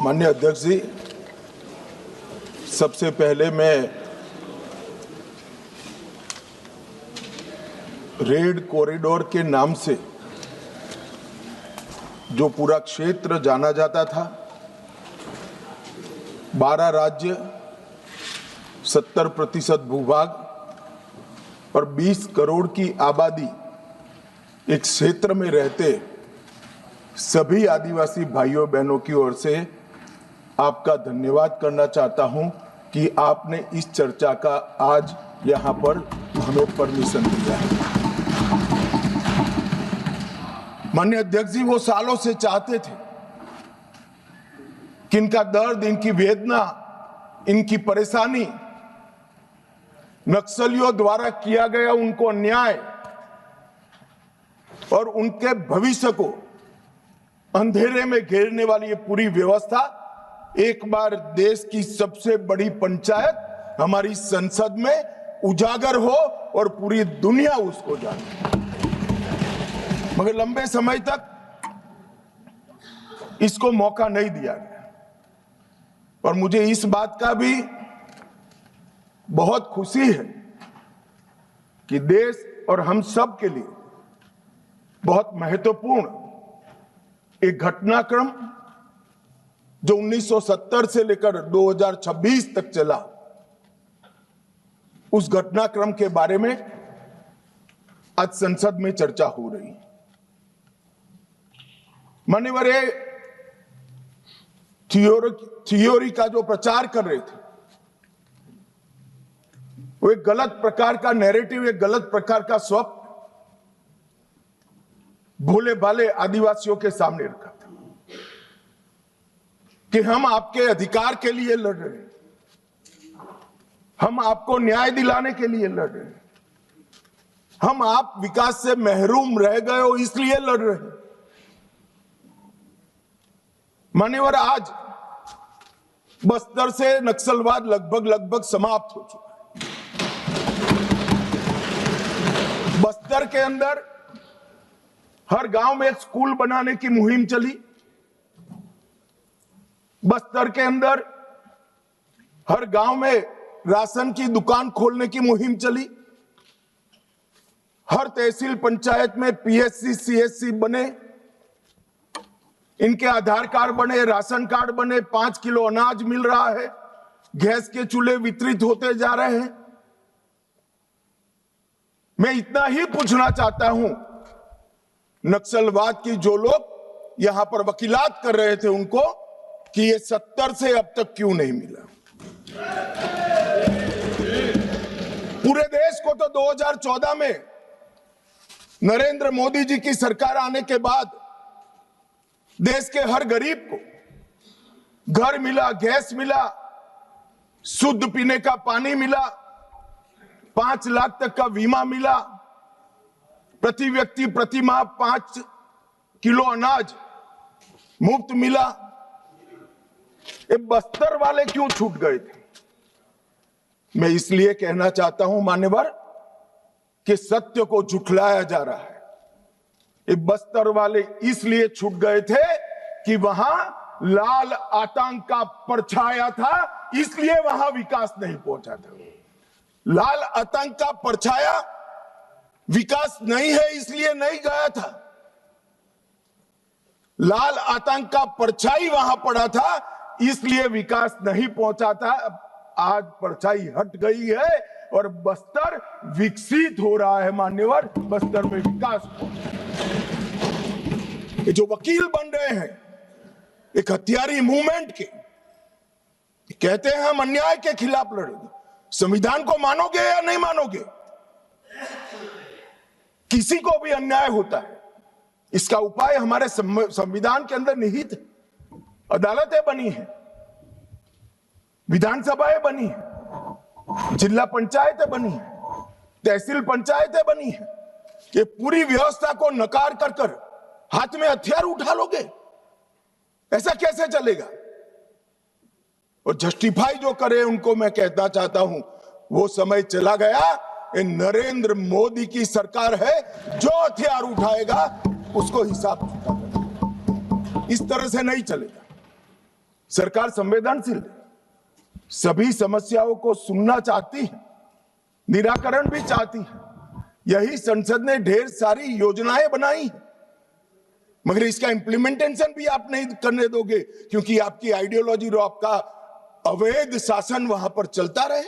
माननीय अध्यक्ष जी, सबसे पहले मैं रेड कॉरिडोर के नाम से जो पूरा क्षेत्र जाना जाता था, 12 राज्य, 70% भूभाग और 20 करोड़ की आबादी एक क्षेत्र में रहते सभी आदिवासी भाइयों बहनों की ओर से आपका धन्यवाद करना चाहता हूं कि आपने इस चर्चा का आज यहां पर हमें परमिशन दिया है। माननीय अध्यक्ष जी, वो सालों से चाहते थे कि इनका दर्द, इनकी वेदना, इनकी परेशानी, नक्सलियों द्वारा किया गया उनको अन्याय और उनके भविष्य को अंधेरे में घेरने वाली ये पूरी व्यवस्था एक बार देश की सबसे बड़ी पंचायत हमारी संसद में उजागर हो और पूरी दुनिया उसको जाने। मगर लंबे समय तक इसको मौका नहीं दिया गया और मुझे इस बात का भी बहुत खुशी है कि देश और हम सब के लिए बहुत महत्वपूर्ण एक घटनाक्रम जो 1970 से लेकर 2026 तक चला, उस घटनाक्रम के बारे में आज संसद में चर्चा हो रही है। मान्यवर, थियोरी का जो प्रचार कर रहे थे वो एक गलत प्रकार का नैरेटिव, एक गलत प्रकार का स्वप्न भोले भाले आदिवासियों के सामने रखा था कि हम आपके अधिकार के लिए लड़ रहे हैं, हम आपको न्याय दिलाने के लिए लड़ रहे हैं, हम आप विकास से महरूम रह गए हो इसलिए लड़ रहे हैं। मान्यवर, आज बस्तर से नक्सलवाद लगभग समाप्त हो चुका है। बस्तर के अंदर हर गांव में एक स्कूल बनाने की मुहिम चली। बस्तर के अंदर हर गांव में राशन की दुकान खोलने की मुहिम चली। हर तहसील पंचायत में पीएचसी, सीएचसी बने, इनके आधार कार्ड बने, राशन कार्ड बने, 5 किलो अनाज मिल रहा है, गैस के चूल्हे वितरित होते जा रहे हैं। मैं इतना ही पूछना चाहता हूं, नक्सलवाद की जो लोग यहां पर वकीलात कर रहे थे उनको, कि ये 70 से अब तक क्यों नहीं मिला। पूरे देश को तो 2014 में नरेंद्र मोदी जी की सरकार आने के बाद देश के हर गरीब को घर मिला, गैस मिला, शुद्ध पीने का पानी मिला, 5 लाख तक का बीमा मिला, प्रति व्यक्ति प्रति माह 5 किलो अनाज मुफ्त मिला। ये बस्तर वाले क्यों छूट गए थे? मैं इसलिए कहना चाहता हूं मान्यवर कि सत्य को झुठलाया जा रहा है। ये बस्तर वाले इसलिए छूट गए थे कि वहां लाल आतंक का परछाया था, इसलिए वहां विकास नहीं पहुंचा था। लाल आतंक का परछाया, विकास नहीं है इसलिए नहीं गया था। लाल आतंक का परछाई वहां पड़ा था इसलिए विकास नहीं पहुंचा था। आज परछाई हट गई है और बस्तर विकसित हो रहा है। मान्यवर, बस्तर में विकास ये जो वकील बन रहे हैं एक हथियारी मूवमेंट के, कहते हैं हम अन्याय के खिलाफ लड़ेंगे। संविधान को मानोगे या नहीं मानोगे? किसी को भी अन्याय होता है, इसका उपाय हमारे संविधान के अंदर निहित है। अदालतें बनी है, विधानसभाएं बनी है, जिला पंचायतें बनी है, तहसील पंचायतें बनी है। ये पूरी व्यवस्था को नकार कर हाथ में हथियार उठा लोगे? ऐसा कैसे चलेगा? और जस्टिफाई जो करे उनको मैं कहना चाहता हूं, वो समय चला गया। ये नरेंद्र मोदी की सरकार है, जो हथियार उठाएगा उसको हिसाब चुकाना। इस तरह से नहीं चलेगा। सरकार संवेदनशील है, सभी समस्याओं को सुनना चाहती है, निराकरण भी चाहती है। यही संसद ने ढेर सारी योजनाएं बनाई है, मगर इसका इंप्लीमेंटेशन भी आप नहीं करने दोगे, क्योंकि आपकी आइडियोलॉजी और आपका अवैध शासन वहां पर चलता रहे।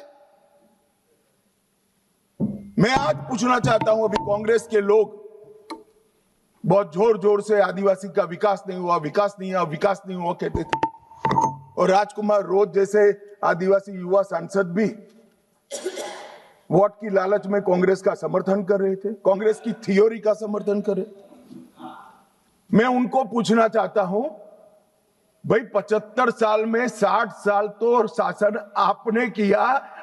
मैं आज पूछना चाहता हूं, अभी कांग्रेस के लोग बहुत जोर जोर से आदिवासी का विकास नहीं हुआ, विकास नहीं हुआ, विकास नहीं हुआ कहते थे, और राजकुमार रोज जैसे आदिवासी युवा सांसद भी वोट की लालच में कांग्रेस का समर्थन कर रहे थे, कांग्रेस की थियोरी का समर्थन कर रहे। मैं उनको पूछना चाहता हूं, भाई 75 साल में 60 साल तो शासन आपने किया,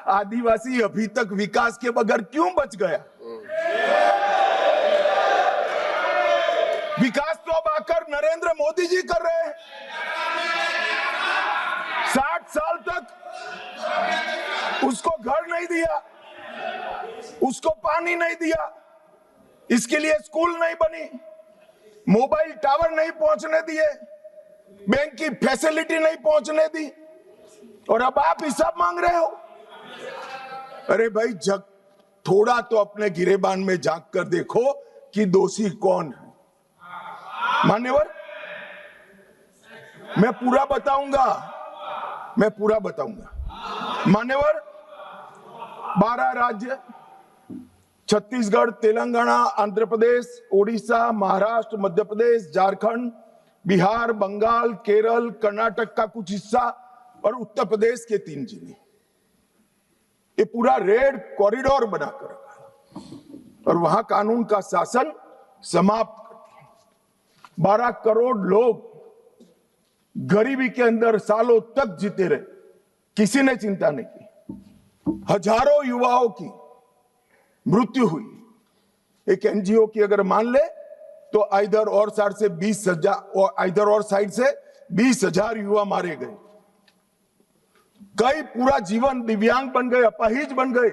आदिवासी अभी तक विकास के बगैर क्यों बच गया? विकास तो अब आकर नरेंद्र मोदी जी कर रहे हैं। 60 साल तक उसको घर नहीं दिया, उसको पानी नहीं दिया, इसके लिए स्कूल नहीं बनी, मोबाइल टावर नहीं पहुंचने दिए, बैंक की फैसिलिटी नहीं पहुंचने दी, और अब आप हिसाब मांग रहे हो। अरे भाई, जग थोड़ा तो अपने गिरेबान में झांक कर देखो कि दोषी कौन है। मान्यवर, मैं पूरा बताऊंगा। मान्यवर, 12 राज्य, छत्तीसगढ़, तेलंगाना, आंध्र प्रदेश, ओडिशा, महाराष्ट्र, मध्य प्रदेश, झारखंड, बिहार, बंगाल, केरल, कर्नाटक का कुछ हिस्सा और उत्तर प्रदेश के 3 जिले, ये पूरा रेड कॉरिडोर बनाकर रखा और वहां कानून का शासन समाप्त कर दिया। 12 करोड़ लोग गरीबी के अंदर सालों तक जीते रहे, किसी ने चिंता नहीं की। हजारों युवाओं की मृत्यु हुई। एक एनजीओ की अगर मान ले तो इधर और साइड से 20,000 युवा मारे गए। कई पूरा जीवन दिव्यांग बन गए, अपाहिज बन गए,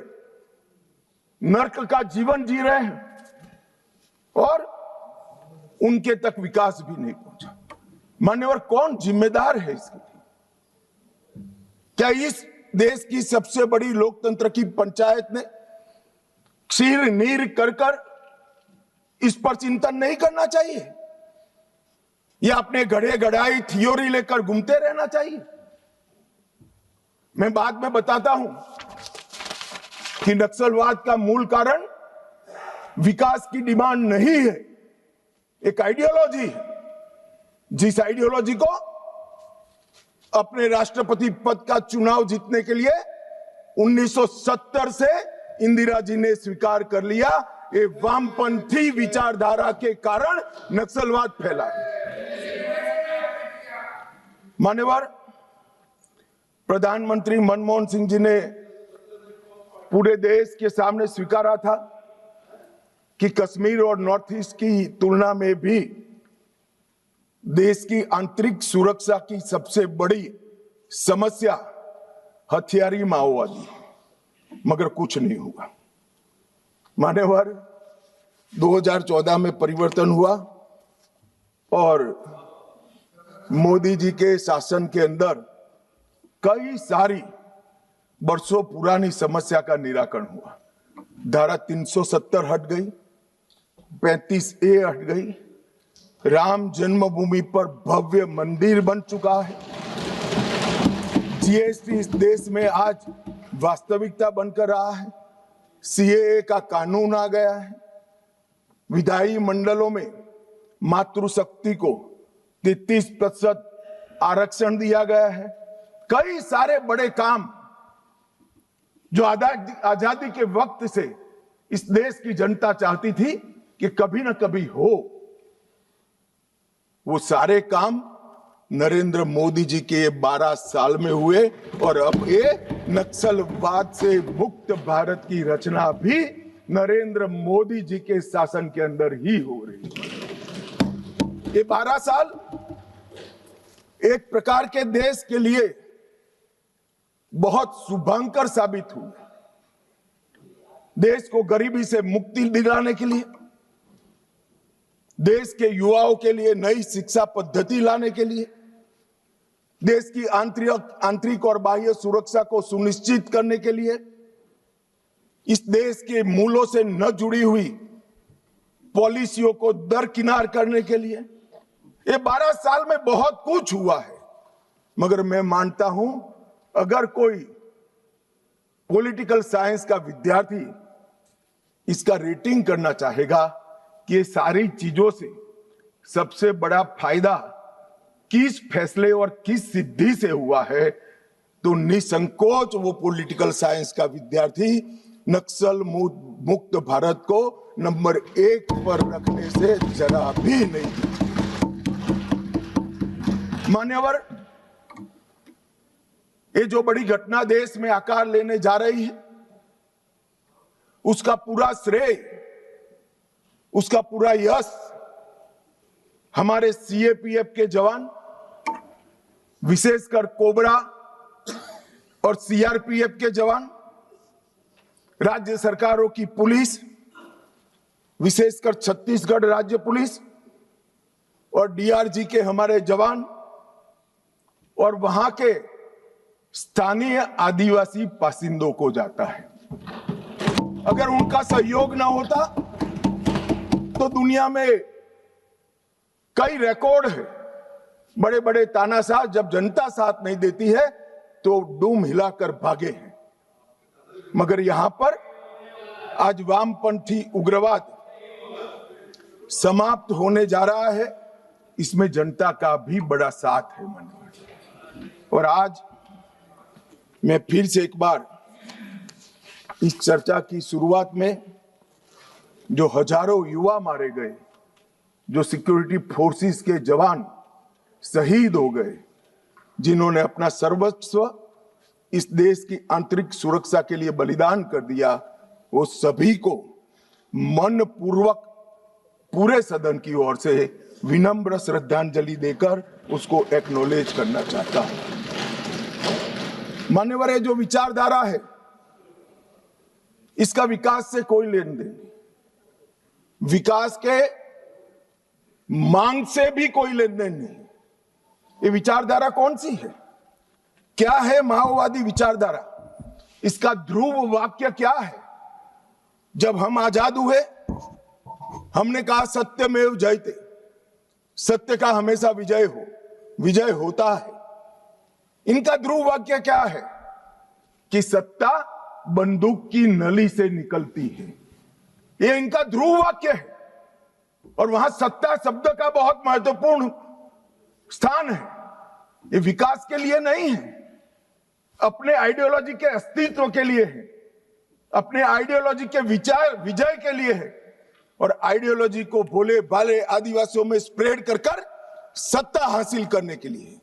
नर्क का जीवन जी रहे हैं और उनके तक विकास भी नहीं पहुंचा। मान्यवर, कौन जिम्मेदार है इसके लिए? क्या इस देश की सबसे बड़ी लोकतंत्र की पंचायत ने क्षीर नीर कर इस पर चिंतन नहीं करना चाहिए, या अपने गढ़े गढ़ाई थियोरी लेकर घूमते रहना चाहिए? मैं बाद में बताता हूं कि नक्सलवाद का मूल कारण विकास की डिमांड नहीं है, एक आइडियोलॉजी है। जिस आइडियोलॉजी को अपने राष्ट्रपति पद का चुनाव जीतने के लिए 1970 से इंदिरा जी ने स्वीकार कर लिया, ये वामपंथी विचारधारा के कारण नक्सलवाद फैला। मान्यवर, प्रधानमंत्री मनमोहन सिंह जी ने पूरे देश के सामने स्वीकारा था कि कश्मीर और नॉर्थ ईस्ट की तुलना में भी देश की आंतरिक सुरक्षा की सबसे बड़ी समस्या हथियारी माओवादी, मगर कुछ नहीं हुआ। मान्यवर, 2014 में परिवर्तन हुआ और मोदी जी के शासन के अंदर कई सारी वर्षों पुरानी समस्या का निराकरण हुआ। धारा 370 हट गई, 35A हट गई, राम जन्मभूमि पर भव्य मंदिर बन चुका है, जीएसटी इस देश में आज वास्तविकता बनकर रहा है, सीएए का कानून आ गया है, विधायी मंडलों में मातृशक्ति को 33% आरक्षण दिया गया है। कई सारे बड़े काम जो आजादी के वक्त से इस देश की जनता चाहती थी कि कभी ना कभी हो, वो सारे काम नरेंद्र मोदी जी के 12 साल में हुए और अब ये नक्सलवाद से मुक्त भारत की रचना भी नरेंद्र मोदी जी के शासन के अंदर ही हो रही है। ये 12 साल एक प्रकार के देश के लिए बहुत शुभंकर साबित हुए। देश को गरीबी से मुक्ति दिलाने के लिए, देश के युवाओं के लिए नई शिक्षा पद्धति लाने के लिए, देश की आंतरिक और बाह्य सुरक्षा को सुनिश्चित करने के लिए, इस देश के मूलों से न जुड़ी हुई पॉलिसियों को दरकिनार करने के लिए ये 12 साल में बहुत कुछ हुआ है। मगर मैं मानता हूं, अगर कोई पॉलिटिकल साइंस का विद्यार्थी इसका रेटिंग करना चाहेगा कि ये सारी चीजों से सबसे बड़ा फायदा किस फैसले और किस सिद्धि से हुआ है, तो निसंकोच वो पॉलिटिकल साइंस का विद्यार्थी नक्सल मुक्त भारत को नंबर 1 पर रखने से जरा भी नहीं। मान्यवर, ये जो बड़ी घटना देश में आकार लेने जा रही है, उसका पूरा श्रेय, उसका पूरा यश हमारे सीएपीएफ के जवान, विशेषकर कोबरा और सीआरपीएफ के जवान, राज्य सरकारों की पुलिस, विशेषकर छत्तीसगढ़ राज्य पुलिस और डीआरजी के हमारे जवान और वहां के स्थानीय आदिवासी बासिंदों को जाता है। अगर उनका सहयोग ना होता तो दुनिया में कई रिकॉर्ड है, बड़े बड़े तानाशाह जब जनता साथ नहीं देती है तो डूम हिलाकर भागे हैं। मगर यहां पर आज वामपंथी उग्रवाद समाप्त होने जा रहा है, इसमें जनता का भी बड़ा साथ है। और आज मैं फिर से एक बार इस चर्चा की शुरुआत में जो हजारों युवा मारे गए, जो सिक्योरिटी फोर्सेस के जवान शहीद हो गए, जिन्होंने अपना सर्वस्व इस देश की आंतरिक सुरक्षा के लिए बलिदान कर दिया, वो सभी को मन पूर्वक पूरे सदन की ओर से विनम्र श्रद्धांजलि देकर उसको एक्नॉलेज करना चाहता हूं। मान्यवर, ये जो विचारधारा है, इसका विकास से कोई लेन देन नहीं, विकास के मांग से भी कोई लेन देन नहीं। ये विचारधारा कौन सी है? क्या है माओवादी विचारधारा? इसका ध्रुव वाक्य क्या है? जब हम आजाद हुए, हमने कहा सत्यमेव जयते, सत्य का हमेशा विजय होता है। इनका ध्रुव वाक्य क्या है? कि सत्ता बंदूक की नली से निकलती है, ये इनका ध्रुव वाक्य है। और वहां सत्ता शब्द का बहुत महत्वपूर्ण स्थान है। ये विकास के लिए नहीं है, अपने आइडियोलॉजी के अस्तित्व के लिए है, अपने आइडियोलॉजी के विजय के लिए है। और आइडियोलॉजी को भोले भाले आदिवासियों में स्प्रेड कर सत्ता हासिल करने के लिए।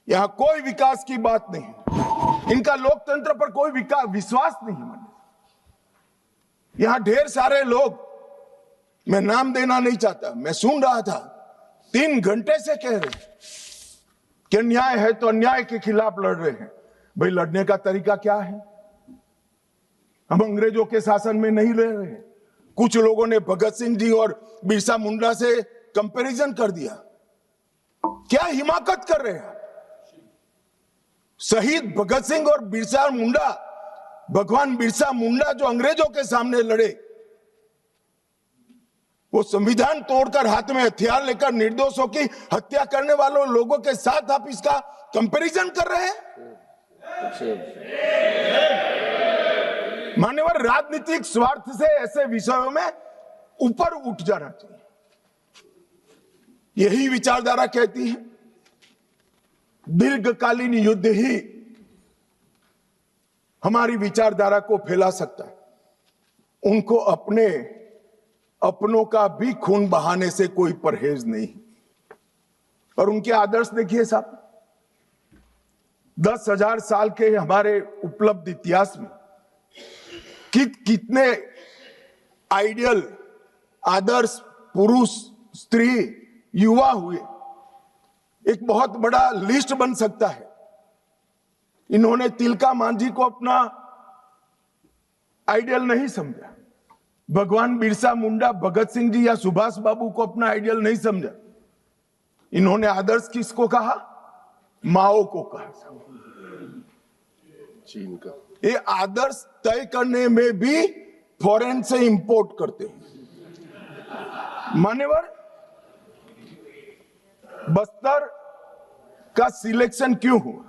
यहां कोई विकास की बात नहीं, इनका लोकतंत्र पर कोई विश्वास नहीं है। यहां ढेर सारे लोग, मैं नाम देना नहीं चाहता, मैं सुन रहा था, 3 घंटे से कह रहे हैं कि अन्याय है तो अन्याय के खिलाफ लड़ रहे हैं। भाई, लड़ने का तरीका क्या है? हम अंग्रेजों के शासन में नहीं रह रहे हैं। कुछ लोगों ने भगत सिंह जी और बिरसा मुंडा से कंपैरिजन कर दिया। क्या हिमाकत कर रहे हैं? शहीद भगत सिंह और बिरसा मुंडा, भगवान बिरसा मुंडा जो अंग्रेजों के सामने लड़े, वो संविधान तोड़कर हाथ में हथियार लेकर निर्दोषों की हत्या करने वालों लोगों के साथ आप इसका कंपैरिजन कर रहे हैं? मान्यवर, राजनीतिक स्वार्थ से ऐसे विषयों में ऊपर उठ जाना चाहिए। यही विचारधारा कहती है दीर्घकालीन युद्ध ही हमारी विचारधारा को फैला सकता है। उनको अपनों का भी खून बहाने से कोई परहेज नहीं। और उनके आदर्श देखिए साहब, 10,000 साल के हमारे उपलब्ध इतिहास में कितने आइडियल आदर्श पुरुष, स्त्री, युवा हुए, एक बहुत बड़ा लिस्ट बन सकता है। इन्होंने तिलका मांझी को अपना आइडियल नहीं समझा, भगवान बिरसा मुंडा, भगत सिंह जी या सुभाष बाबू को अपना आइडियल नहीं समझा। इन्होंने आदर्श किसको कहा? माओ को कहा था। चीन का ये आदर्श तय करने में भी फॉरेन से इंपोर्ट करते हैं। मान्यवर, बस्तर का सिलेक्शन क्यों हुआ?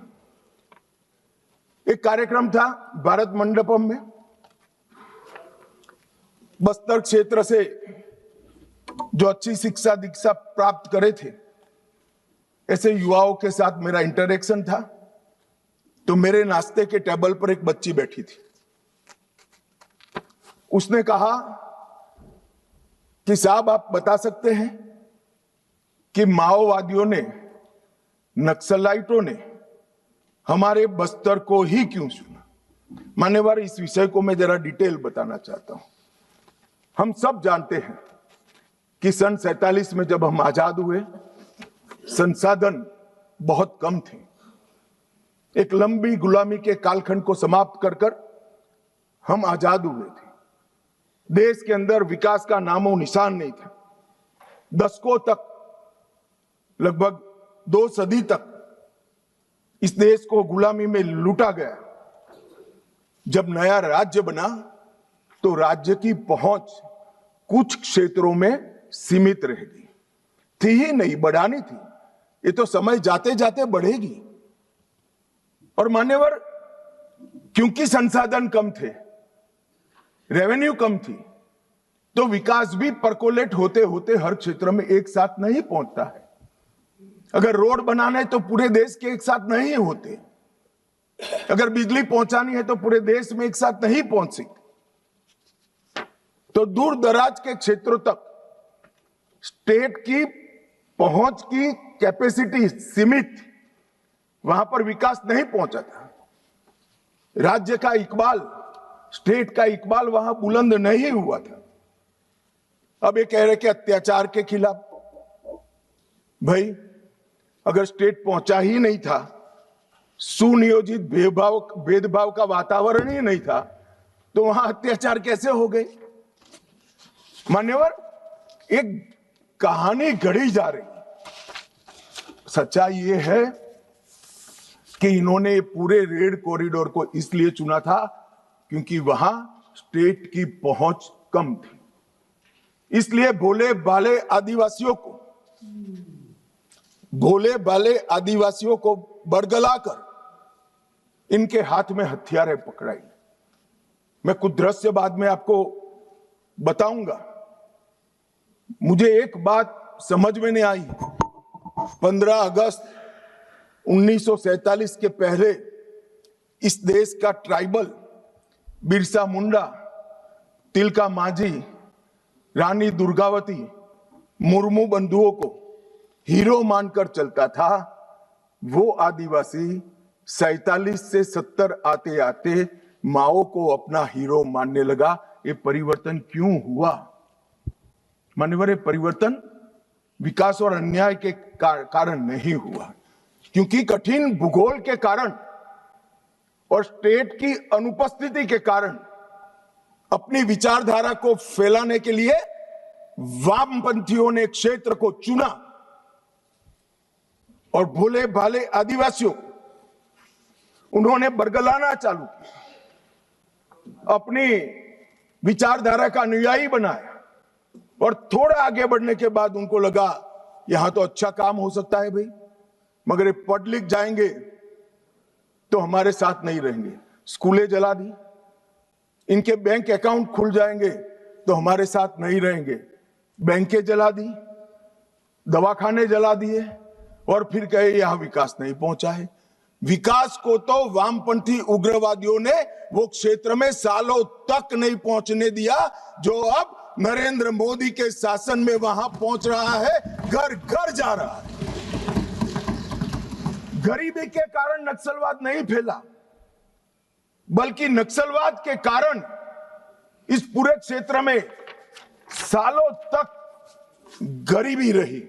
एक कार्यक्रम था भारत मंडपम में। बस्तर क्षेत्र से जो अच्छी शिक्षा दीक्षा प्राप्त करे थे, ऐसे युवाओं के साथ मेरा इंटरेक्शन था। तो मेरे नाश्ते के टेबल पर एक बच्ची बैठी थी। उसने कहा कि साहब, आप बता सकते हैं कि माओवादियों ने, नक्सलाइटों ने हमारे बस्तर को ही क्यों चुना? मान्यवर, इस विषय को मैं जरा डिटेल बताना चाहता हूं। हम सब जानते हैं कि सन 47 में जब हम आजाद हुए, संसाधन बहुत कम थे। एक लंबी गुलामी के कालखंड को समाप्त कर कर हम आजाद हुए थे। देश के अंदर विकास का नामो निशान नहीं था। दशकों तक, लगभग 2 सदी तक इस देश को गुलामी में लूटा गया। जब नया राज्य बना तो राज्य की पहुंच कुछ क्षेत्रों में सीमित रह गई थी ही नहीं, बढ़ानी थी। ये तो समय जाते जाते बढ़ेगी। और मान्यवर, क्योंकि संसाधन कम थे, रेवेन्यू कम थी, तो विकास भी परकोलेट होते होते हर क्षेत्र में एक साथ नहीं पहुंचता है। अगर रोड बनाने तो पूरे देश के एक साथ नहीं होते। अगर बिजली पहुंचानी है तो पूरे देश में एक साथ नहीं पहुंच सकती। तो दूर दराज के क्षेत्रों तक स्टेट की पहुंच की कैपेसिटी सीमित, वहां पर विकास नहीं पहुंचा था। राज्य का इकबाल, स्टेट का इकबाल वहां बुलंद नहीं हुआ था। अब ये कह रहे कि अत्याचार के खिलाफ, भाई अगर स्टेट पहुंचा ही नहीं था, सुनियोजित भेदभाव का वातावरण ही नहीं था, तो वहां अत्याचार कैसे हो गए? मान्यवर, एक कहानी घड़ी जा रही। सच्चाई ये है कि इन्होंने पूरे रेड कॉरिडोर को इसलिए चुना था क्योंकि वहां स्टेट की पहुंच कम थी। इसलिए भोले भाले आदिवासियों को बरगलाकर इनके हाथ में हथियारें पकड़ाई। मैं कुछ दृश्य बाद में आपको बताऊंगा। मुझे एक बात समझ में नहीं आई। 15 अगस्त 1947 के पहले इस देश का ट्राइबल बिरसा मुंडा, तिलका मांझी, रानी दुर्गावती मुर्मू बंधुओं को हीरो मानकर चलता था। वो आदिवासी 47 से 70 आते आते माओ को अपना हीरो मानने लगा। ये परिवर्तन क्यों हुआ? मान्यवर, ये परिवर्तन विकास और अन्याय के कारण नहीं हुआ, क्योंकि कठिन भूगोल के कारण और स्टेट की अनुपस्थिति के कारण अपनी विचारधारा को फैलाने के लिए वामपंथियों ने क्षेत्र को चुना और भोले भाले आदिवासियों को उन्होंने बरगलाना चालू किया, अपनी विचारधारा का अनुयायी बनाया। और थोड़ा आगे बढ़ने के बाद उनको लगा यहां तो अच्छा काम हो सकता है भाई, मगर ये पढ़ लिख जाएंगे तो हमारे साथ नहीं रहेंगे। स्कूलें जला दी, इनके बैंक अकाउंट खुल जाएंगे तो हमारे साथ नहीं रहेंगे। बैंकें जला दी, दवाखाने जला दिए और फिर कहे यहां विकास नहीं पहुंचा है। विकास को तो वामपंथी उग्रवादियों ने वो क्षेत्र में सालों तक नहीं पहुंचने दिया, जो अब नरेंद्र मोदी के शासन में वहां पहुंच रहा है, घर घर जा रहा है। गरीबी के कारण नक्सलवाद नहीं फैला, बल्कि नक्सलवाद के कारण इस पूरे क्षेत्र में सालों तक गरीबी रही।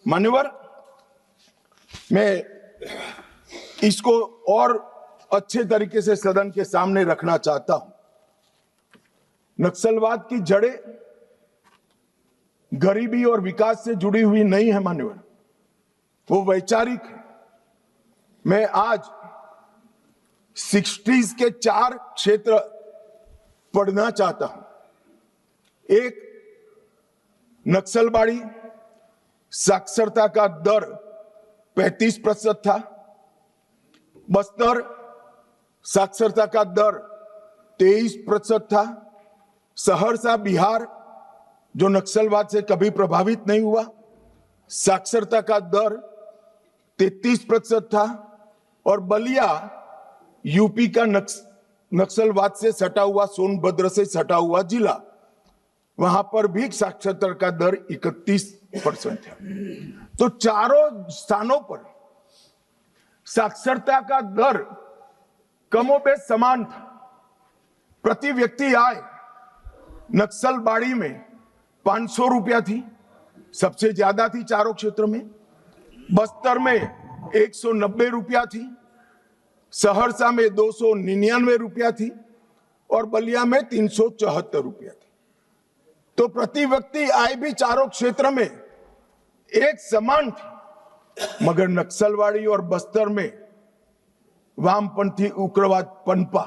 मान्यवर, मैं इसको और अच्छे तरीके से सदन के सामने रखना चाहता हूं। नक्सलवाद की जड़ें गरीबी और विकास से जुड़ी हुई नहीं है मान्यवर, वो वैचारिक है। मैं आज 60s के 4 क्षेत्र पढ़ना चाहता हूं। एक, नक्सलबाड़ी, साक्षरता का दर 35% था। बस्तर, साक्षरता का दर 23% था। सहरसा, बिहार, जो नक्सलवाद से कभी प्रभावित नहीं हुआ, साक्षरता का दर 33% था। और बलिया, यूपी का नक्सलवाद से सटा हुआ, सोनभद्र से सटा हुआ जिला, वहां पर भी साक्षरता का दर 31% है। तो चारों स्थानों पर साक्षरता का दर कमोबेश समान था। प्रति व्यक्ति आय नक्सलबाड़ी में 500 रुपया थी, सबसे ज्यादा थी चारों क्षेत्र में। बस्तर में 190 रुपया थी, सहरसा में 299 रुपया थी और बलिया में 374 रुपया थी। तो प्रति व्यक्ति आय भी चारों क्षेत्र में एक समान थी, मगर नक्सलवाड़ी और बस्तर में वामपंथी उग्रवाद पनपा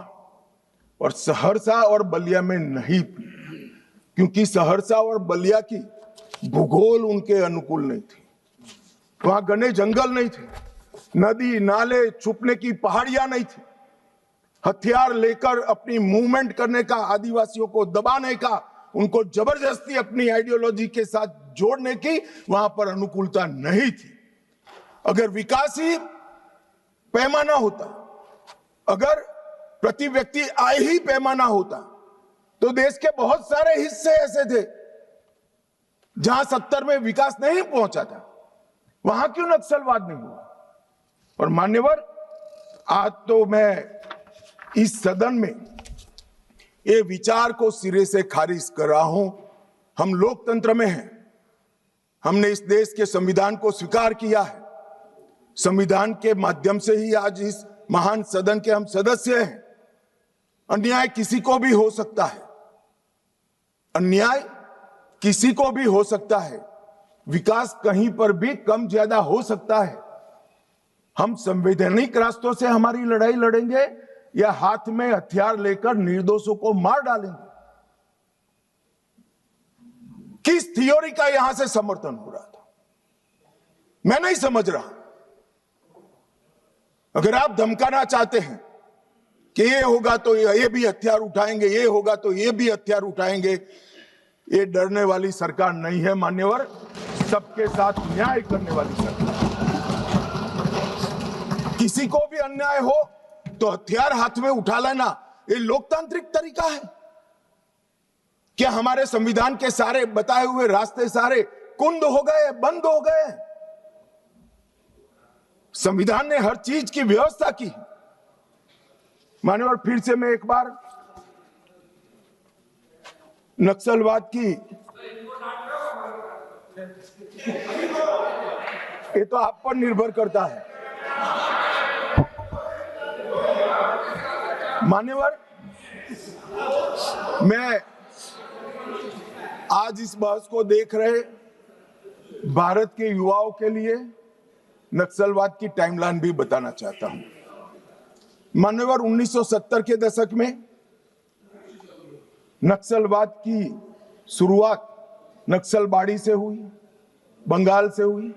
और सहरसा और बलिया में नहीं, क्योंकि सहरसा और बलिया की भूगोल उनके अनुकूल नहीं थी। वहां घने जंगल नहीं थे, नदी नाले, छुपने की पहाड़ियां नहीं थी। हथियार लेकर अपनी मूवमेंट करने का, आदिवासियों को दबाने का, उनको जबरदस्ती अपनी आइडियोलॉजी के साथ जोड़ने की वहां पर अनुकूलता नहीं थी। अगर विकासी पैमाना होता, अगर प्रति व्यक्ति आय ही पैमाना होता, तो देश के बहुत सारे हिस्से ऐसे थे जहां 70 में विकास नहीं पहुंचा था। वहां क्यों नक्सलवाद नहीं हुआ? और मान्यवर, आज तो मैं इस सदन में ये विचार को सिरे से खारिज कर रहा हूं। हम लोकतंत्र में हैं, हमने इस देश के संविधान को स्वीकार किया है। संविधान के माध्यम से ही आज इस महान सदन के हम सदस्य हैं। अन्याय किसी को भी हो सकता है, अन्याय किसी को भी हो सकता है, विकास कहीं पर भी कम ज्यादा हो सकता है। हम संवैधानिक रास्तों से हमारी लड़ाई लड़ेंगे या हाथ में हथियार लेकर निर्दोषों को मार डालेंगे? किस थ्योरी का यहां से समर्थन हो रहा था, मैं नहीं समझ रहा। अगर आप धमकाना चाहते हैं कि ये होगा तो ये भी हथियार उठाएंगे, ये होगा तो ये भी हथियार उठाएंगे, ये डरने वाली सरकार नहीं है मान्यवर, सबके साथ न्याय करने वाली सरकार। किसी को भी अन्याय हो तो हथियार हाथ में उठा लेना, ये लोकतांत्रिक तरीका है क्या? हमारे संविधान के सारे बताए हुए रास्ते सारे कुंद हो गए, बंद हो गए? संविधान ने हर चीज की व्यवस्था की। मान्यवर, फिर से मैं एक बार नक्सलवाद की, ये तो आप पर निर्भर करता है मान्यवर। मैं आज इस बहस को देख रहे भारत के युवाओं के लिए नक्सलवाद की टाइमलाइन भी बताना चाहता हूं। मान्यवर, 1970 के दशक में नक्सलवाद की शुरुआत नक्सलबाड़ी से हुई, बंगाल से हुई।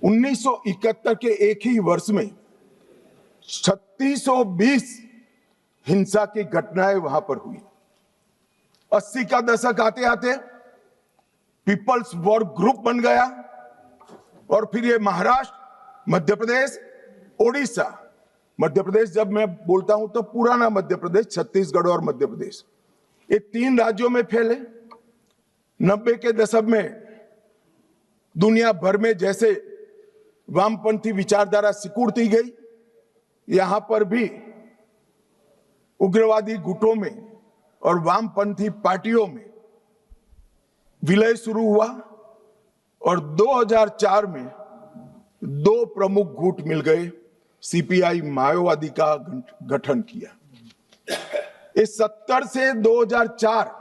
1971 के एक ही वर्ष में 3620 हिंसा की घटनाएं वहां पर हुई। 80 का दशक आते आते पीपल्स वॉर ग्रुप बन गया और फिर ये महाराष्ट्र, मध्य प्रदेश, ओडिशा, मध्य प्रदेश जब मैं बोलता हूं तो पुराना मध्य प्रदेश, छत्तीसगढ़ और मध्य प्रदेश, ये 3 राज्यों में फैले। 90 के दशक में दुनिया भर में जैसे वामपंथी विचारधारा सिकुड़ती गई, यहां पर भी उग्रवादी गुटों में और वामपंथी पार्टियों में विलय शुरू हुआ और 2004 में 2 प्रमुख गुट मिल गए, सीपीआई माओवादी का गठन किया। इस 70 से 2004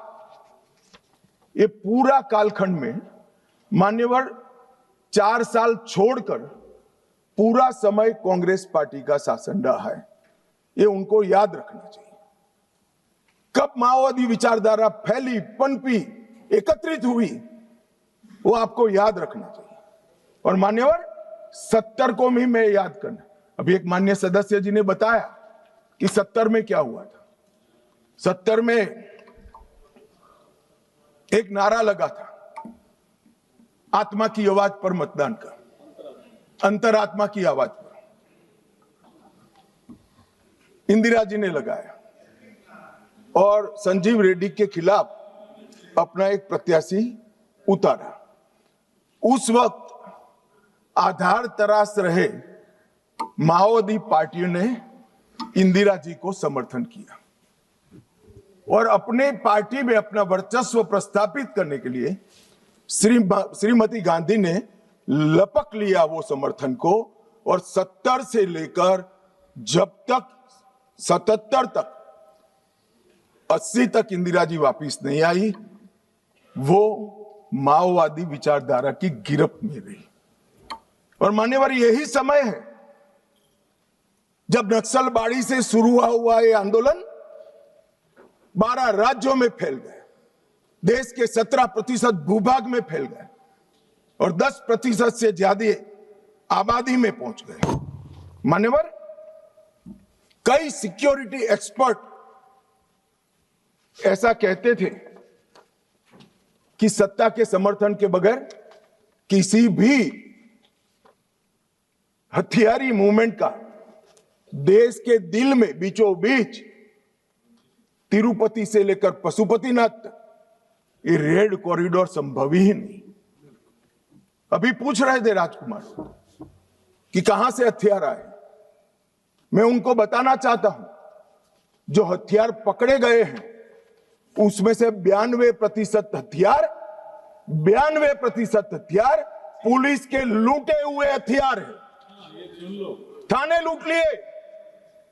ये पूरा कालखंड में मान्यवर 4 साल छोड़कर पूरा समय कांग्रेस पार्टी का शासन रहा है, ये उनको याद रखना चाहिए। कब माओवादी विचारधारा फैली, पनपी, एकत्रित हुई, वो आपको याद रखना चाहिए। और मान्यवर 70 को भी मैं याद करना, अभी एक मान्य सदस्य जी ने बताया कि 70 में क्या हुआ था। 70 में एक नारा लगा था, आत्मा की आवाज पर मतदान का, अंतरात्मा की आवाज पर इंदिरा जी ने लगाया और संजीव रेड्डी के खिलाफ अपना एक प्रत्याशी उतारा। उस वक्त आधार तराश रहे माओवादी पार्टियों ने इंदिरा जी को समर्थन किया और अपने पार्टी में अपना वर्चस्व प्रस्थापित करने के लिए श्रीमती गांधी ने लपक लिया वो समर्थन को, और 70 से लेकर जब तक 77 तक 80 तक इंदिरा जी वापिस नहीं आई, वो माओवादी विचारधारा की गिरफ्त में रही। और मान्यवर यही समय है जब नक्सलबाड़ी से शुरू हुआ ये आंदोलन 12 राज्यों में फैल गए, देश के 17% भूभाग में फैल गए और 10% से ज्यादा आबादी में पहुंच गए। मान्यवर कई सिक्योरिटी एक्सपर्ट ऐसा कहते थे कि सत्ता के समर्थन के बगैर किसी भी हथियारी मूवमेंट का देश के दिल में बीचों बीच तिरुपति से लेकर पशुपतिनाथ तक ये रेड कॉरिडोर संभव ही नहीं। अभी पूछ रहे थे राजकुमार कि कहां से हथियार आए। मैं उनको बताना चाहता हूं, जो हथियार पकड़े गए हैं उसमें से 92% हथियार पुलिस के लूटे हुए हथियार हैं। थाने लूट लिए,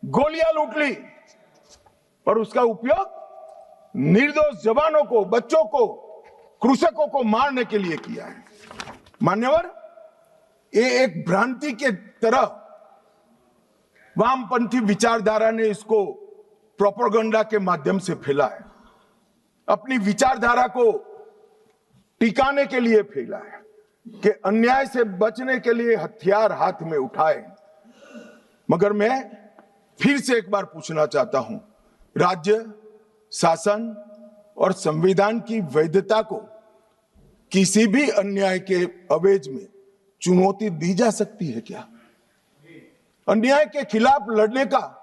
गोलियां लूट ली और उसका उपयोग निर्दोष जवानों को, बच्चों को, कृषकों को मारने के लिए किया है। मान्यवर ये एक भ्रांति के तरह वामपंथी विचारधारा ने इसको प्रोपेगेंडा के माध्यम से फैला है, अपनी विचारधारा को टिकाने के लिए फैला है कि अन्याय से बचने के लिए हथियार हाथ में उठाए। मगर मैं फिर से एक बार पूछना चाहता हूं, राज्य शासन और संविधान की वैधता को किसी भी अन्याय के अवेज में चुनौती दी जा सकती है क्या? अन्याय के खिलाफ लड़ने का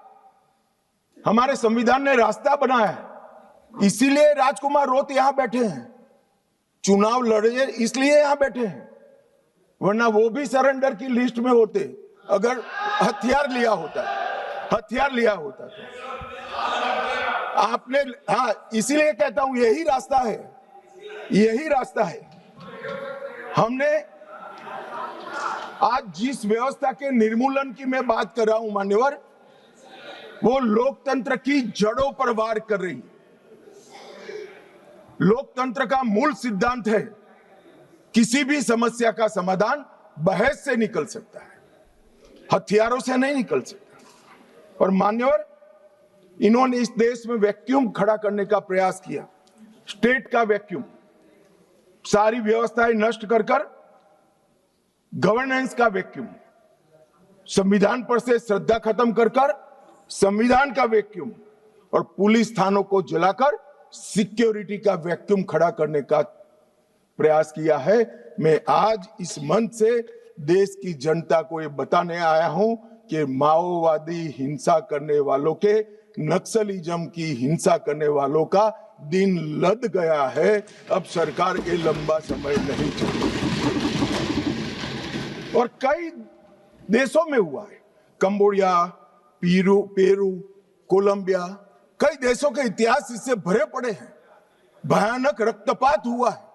हमारे संविधान ने रास्ता बनाया है, इसीलिए राजकुमार रोत यहां बैठे हैं, चुनाव लड़े इसलिए यहां बैठे हैं, वरना वो भी सरेंडर की लिस्ट में होते अगर हथियार लिया होता तो। आपने, हाँ, इसीलिए कहता हूं यही रास्ता है। हमने आज जिस व्यवस्था के निर्मूलन की मैं बात कर रहा हूं मान्यवर, वो लोकतंत्र की जड़ों पर वार कर रही है। लोकतंत्र का मूल सिद्धांत है किसी भी समस्या का समाधान बहस से निकल सकता है, हथियारों से नहीं निकल सकता। और मान्यवर इन्होंने इस देश में वैक्यूम खड़ा करने का प्रयास किया, स्टेट का वैक्यूम, सारी व्यवस्थाएं नष्ट कर गवर्नेंस का वैक्यूम, संविधान पर से श्रद्धा खत्म कर संविधान का वैक्यूम और पुलिस थानों को जलाकर सिक्योरिटी का वैक्यूम खड़ा करने का प्रयास किया है। मैं आज इस मंच से देश की जनता को ये बताने आया हूं कि माओवादी हिंसा करने वालों के, नक्सलिज्म की हिंसा करने वालों का दिन लद गया है। अब सरकार के लंबा समय नहीं चाहिए। और कई देशों में हुआ है, कंबोडिया, पेरू, कोलंबिया, कई देशों के इतिहास इससे भरे पड़े हैं। भयानक रक्तपात हुआ है।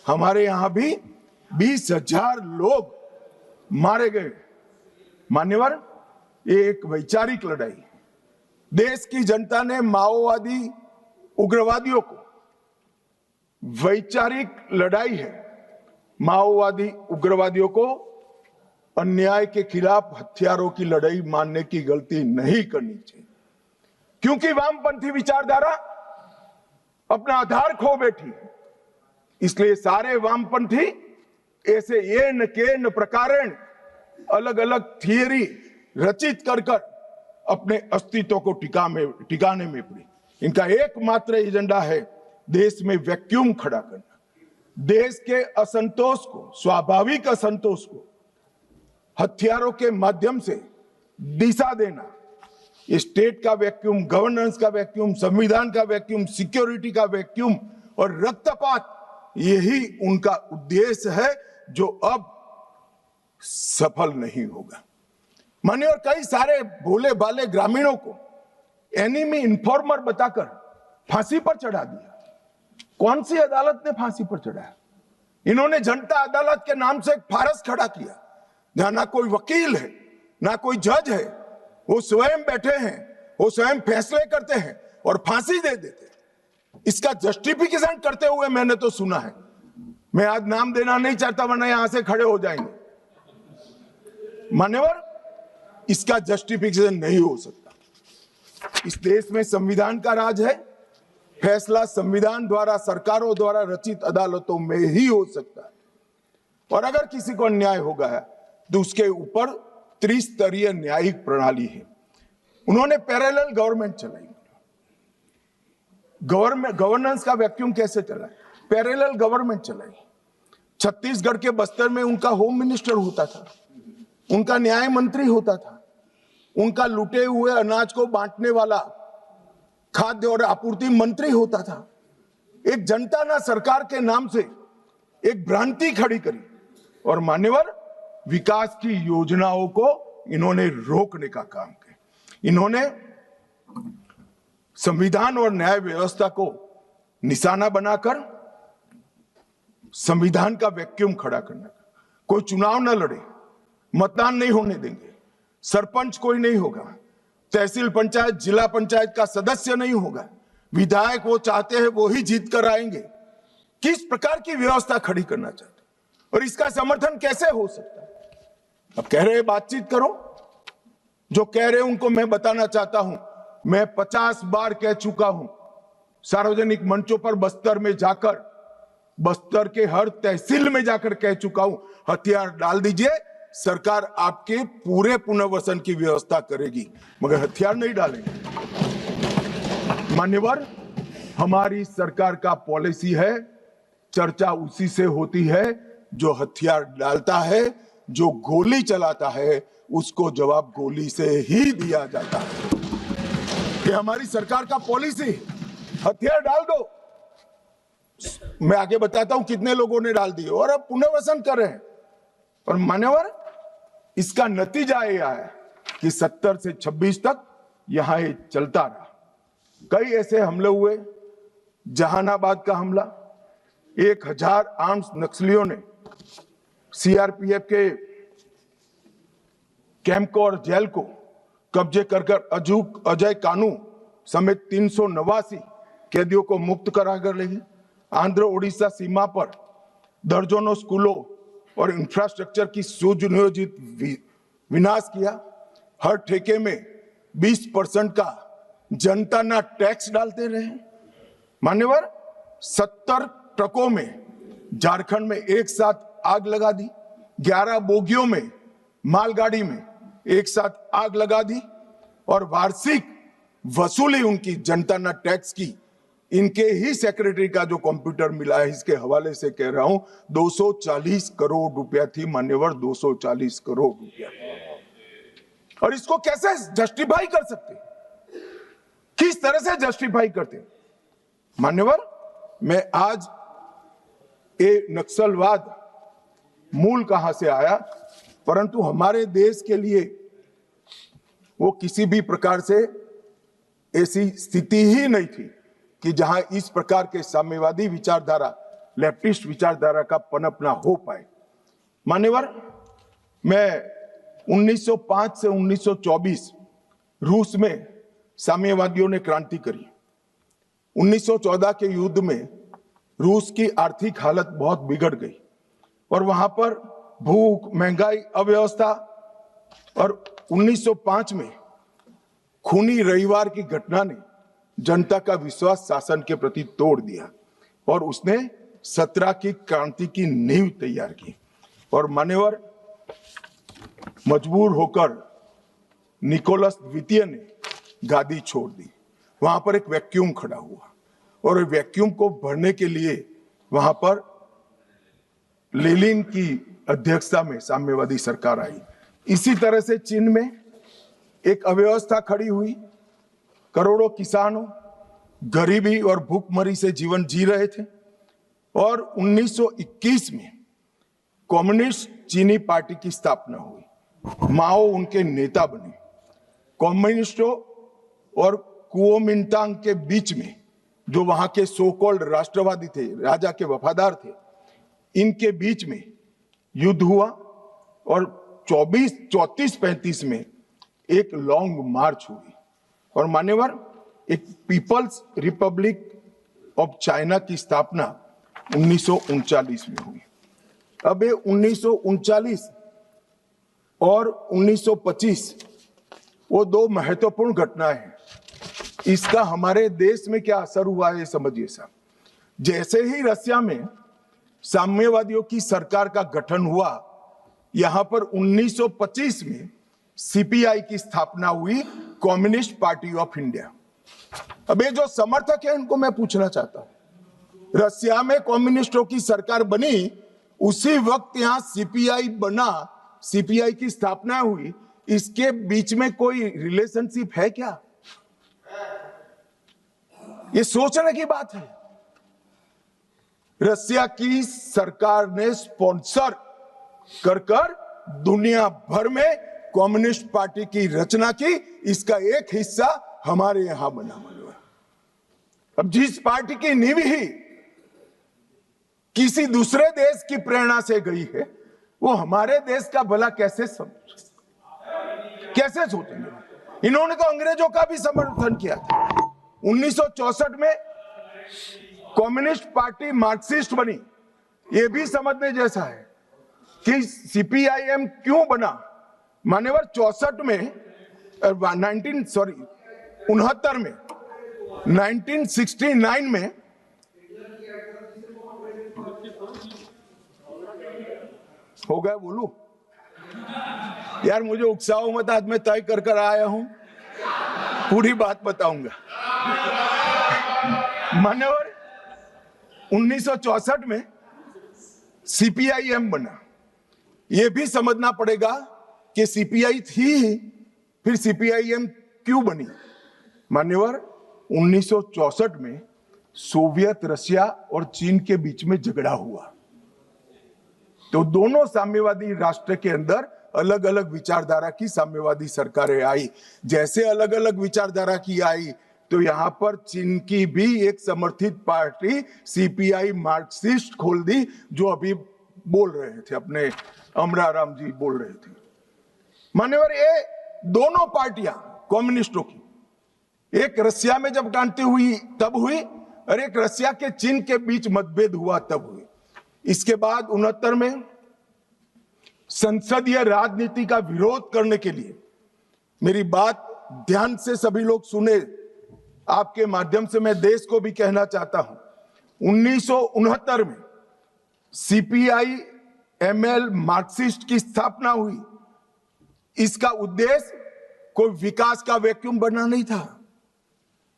हमारे यहां भी 20,000 लोग मारे गए। मान्यवर ये एक वैचारिक लड़ाई, देश की जनता ने माओवादी उग्रवादियों को, वैचारिक लड़ाई है, माओवादी उग्रवादियों को अन्याय के खिलाफ हथियारों की लड़ाई मानने की गलती नहीं करनी चाहिए, क्योंकि वामपंथी विचारधारा अपना आधार खो बैठी है। इसलिए सारे वामपंथी ऐसे येन केन प्रकारेण अलग अलग थियरी रचित कर अपने अस्तित्व को टिकाने में पड़ी। इनका एकमात्र एजेंडा है देश में वैक्यूम खड़ा करना, देश के असंतोष को, स्वाभाविक असंतोष को हथियारों के माध्यम से दिशा देना। स्टेट का वैक्यूम, गवर्नेंस का वैक्यूम, संविधान का वैक्यूम, सिक्योरिटी का वैक्यूम और रक्तपात, यही उनका उद्देश्य है जो अब सफल नहीं होगा। मानिए, और कई सारे भोले भाले ग्रामीणों को एनिमी इन्फॉर्मर बताकर फांसी पर चढ़ा दिया। कौन सी अदालत ने फांसी पर चढ़ाया? इन्होंने जनता अदालत के नाम से एक फारस खड़ा किया, जहां ना कोई वकील है, ना कोई जज है, वो स्वयं बैठे हैं, वो स्वयं फैसले करते हैं और फांसी दे देते हैं। इसका जस्टिफिकेशन करते हुए मैंने तो सुना है, मैं आज नाम देना नहीं चाहता वरना यहां से खड़े हो जाएंगे। मान्यवर, इसका जस्टिफिकेशन नहीं हो सकता। इस देश में संविधान का राज है, फैसला संविधान द्वारा, सरकारों द्वारा रचित अदालतों में ही हो सकता है। और अगर किसी को अन्याय होगा है तो उसके ऊपर त्रिस्तरीय न्यायिक प्रणाली है। उन्होंने पैरेलल गवर्नमेंट चलाई। गवर्नेंस का वैक्यूम कैसे चला? पैरेलल गवर्नमेंट चलाई। छत्तीसगढ़ के बस्तर में उनका होम मिनिस्टर होता था, उनका न्याय मंत्री होता था, उनका लूटे हुए अनाज को बांटने वाला खाद्य और आपूर्ति मंत्री होता था। एक जनता ने सरकार के नाम से एक भ्रांति खड़ी करी और मान्यवर विकास की योजनाओं को इन्होंने रोकने का काम किया। इन्होंने संविधान और न्याय व्यवस्था को निशाना बनाकर संविधान का वैक्यूम खड़ा करना। कोई चुनाव न लड़े, मतदान नहीं होने देंगे, सरपंच कोई नहीं होगा, तहसील पंचायत, जिला पंचायत का सदस्य नहीं होगा, विधायक वो चाहते हैं वो ही जीत कर आएंगे। किस प्रकार की व्यवस्था खड़ी करना चाहते और इसका समर्थन कैसे हो सकता है? अब कह रहे बातचीत करो, जो कह रहे उनको मैं बताना चाहता हूं, मैं 50 बार कह चुका हूं सार्वजनिक मंचों पर, बस्तर में जाकर, बस्तर के हर तहसील में जाकर कह चुका हूं, हथियार डाल दीजिए, सरकार आपके पूरे पुनर्वसन की व्यवस्था करेगी, मगर हथियार नहीं डालेंगे। मान्यवर, हमारी सरकार का पॉलिसी है, चर्चा उसी से होती है जो हथियार डालता है, जो गोली चलाता है उसको जवाब गोली से ही दिया जाता है। ये हमारी सरकार का पॉलिसी, हथियार डाल दो। मैं आगे बताता हूं कितने लोगों ने डाल दिए और अब पुनर्वसन कर रहे हैं। और मान्यवर, इसका नतीजा ये आया कि 70 से 26 तक यहां ये चलता रहा। कई ऐसे हमले हुए, जहानाबाद का हमला, 1000 आर्म्स नक्सलियों ने सीआरपीएफ के कैंप को और जेल को कब्जे कर अजय कानू समेत 389 कैदियों को मुक्त कराकर ले गए। आंध्र ओडिशा सीमा पर दर्जनों स्कूलों और इंफ्रास्ट्रक्चर की सुनियोजित विनाश किया। हर ठेके में 20% का जनता ना टैक्स डालते रहे। मान्यवर, 70 ट्रकों में झारखंड में एक साथ आग लगा दी, 11 बोगियों में मालगाड़ी में एक साथ आग लगा दी और वार्षिक वसूली उनकी जनता ना टैक्स की, इनके ही सेक्रेटरी का जो कंप्यूटर मिला है, इसके हवाले से कह रहा हूं, 240 करोड़ रुपया थी। मान्यवर, 240 करोड़ रुपया। और इसको कैसे जस्टिफाई कर सकते, किस तरह से जस्टिफाई करते? मान्यवर, मैं आज ये नक्सलवाद मूल कहां से आया, परंतु हमारे देश के लिए वो किसी भी प्रकार से ऐसी स्थिति ही नहीं थी कि जहां इस प्रकार के साम्यवादी विचारधारा, लेफ्टिस्ट विचारधारा का पनपना हो पाए। मान्यवर, मैं 1905 से 1924 रूस में साम्यवादियों ने क्रांति करी। 1914 के युद्ध में रूस की आर्थिक हालत बहुत बिगड़ गई और वहां पर भूख, महंगाई, अव्यवस्था और 1905 में खूनी रविवार की घटना ने जनता का विश्वास शासन के प्रति तोड़ दिया और उसने 17 की क्रांति की नींव तैयार की। और मान्यवर, मजबूर होकर निकोलस द्वितीय ने गादी छोड़ दी। वहां पर एक वैक्यूम खड़ा हुआ और वैक्यूम को भरने के लिए वहां पर लेनिन की अध्यक्षता में साम्यवादी सरकार आई। इसी तरह से चीन में एक अव्यवस्था खड़ी हुई। करोड़ों किसानों गरीबी और भूखमरी से जीवन जी रहे थे और 1921 में कम्युनिस्ट चीनी पार्टी की स्थापना हुई। माओ उनके नेता बने। कम्युनिस्टों और कुओमिंटांग के बीच में, जो वहां के सो कॉल्ड राष्ट्रवादी थे, राजा के वफादार थे, इनके बीच में युद्ध हुआ और 34-35 में एक लॉन्ग मार्च हुई और मान्यवर, एक पीपल्स रिपब्लिक ऑफ चाइना की स्थापना 1939 में हुई। अब ये 1939 और 1925 वो दो महत्वपूर्ण घटनाएं हैं। इसका हमारे देश में क्या असर हुआ है समझिए साहब। जैसे ही रसिया में साम्यवादियों की सरकार का गठन हुआ, यहां पर 1925 में सीपीआई की स्थापना हुई, कम्युनिस्ट पार्टी ऑफ इंडिया। अब ये जो समर्थक है उनको मैं पूछना चाहता हूं, रसिया में कम्युनिस्टों की सरकार बनी, उसी वक्त यहां सीपीआई बना, सीपीआई की स्थापना हुई, इसके बीच में कोई रिलेशनशिप है क्या? ये सोचने की बात है। रसिया की सरकार ने स्पॉन्सर कर दुनिया भर में कम्युनिस्ट पार्टी की रचना की। इसका एक हिस्सा हमारे यहां बना हुआ है। अब जिस पार्टी की नींव ही किसी दूसरे देश की प्रेरणा से गई है, वो हमारे देश का भला कैसे सोचेंगे? इन्होंने तो अंग्रेजों का भी समर्थन किया था। 1964 में कम्युनिस्ट पार्टी मार्क्सिस्ट बनी। ये भी समझने जैसा है कि सीपीआईएम क्यों बना। मान्यवर, 64 में 1969 में हो गया। बोलू यार, मुझे उकसाओ मत, आज मैं तय कर आया हूं, पूरी बात बताऊंगा। मान्यवर, 1964 में सीपीआईएम बना। यह भी समझना पड़ेगा कि सीपीआई थी, फिर सीपीआईएम क्यों बनी। मान्यवर, 1964 में सोवियत रशिया और चीन के बीच में झगड़ा हुआ, तो दोनों साम्यवादी राष्ट्र के अंदर अलग अलग विचारधारा की साम्यवादी सरकारें आई। जैसे अलग अलग विचारधारा की आई, तो यहां पर चीन की भी एक समर्थित पार्टी सीपीआई मार्क्सिस्ट खोल दी, जो अभी बोल रहे थे, अपने अमराराम जी बोल रहे थे। मान्यवर, ये दोनों पार्टियां कम्युनिस्टों की, एक रसिया में जब क्रांति हुई तब हुई, और एक रसिया के चीन के बीच मतभेद हुआ तब हुई। इसके बाद 69 में संसदीय राजनीति का विरोध करने के लिए, मेरी बात ध्यान से सभी लोग सुने, आपके माध्यम से मैं देश को भी कहना चाहता हूं, 1969 में सीपीआई एमएल मार्क्सिस्ट की स्थापना हुई। इसका उद्देश्य कोई विकास का वैक्यूम बनना नहीं था,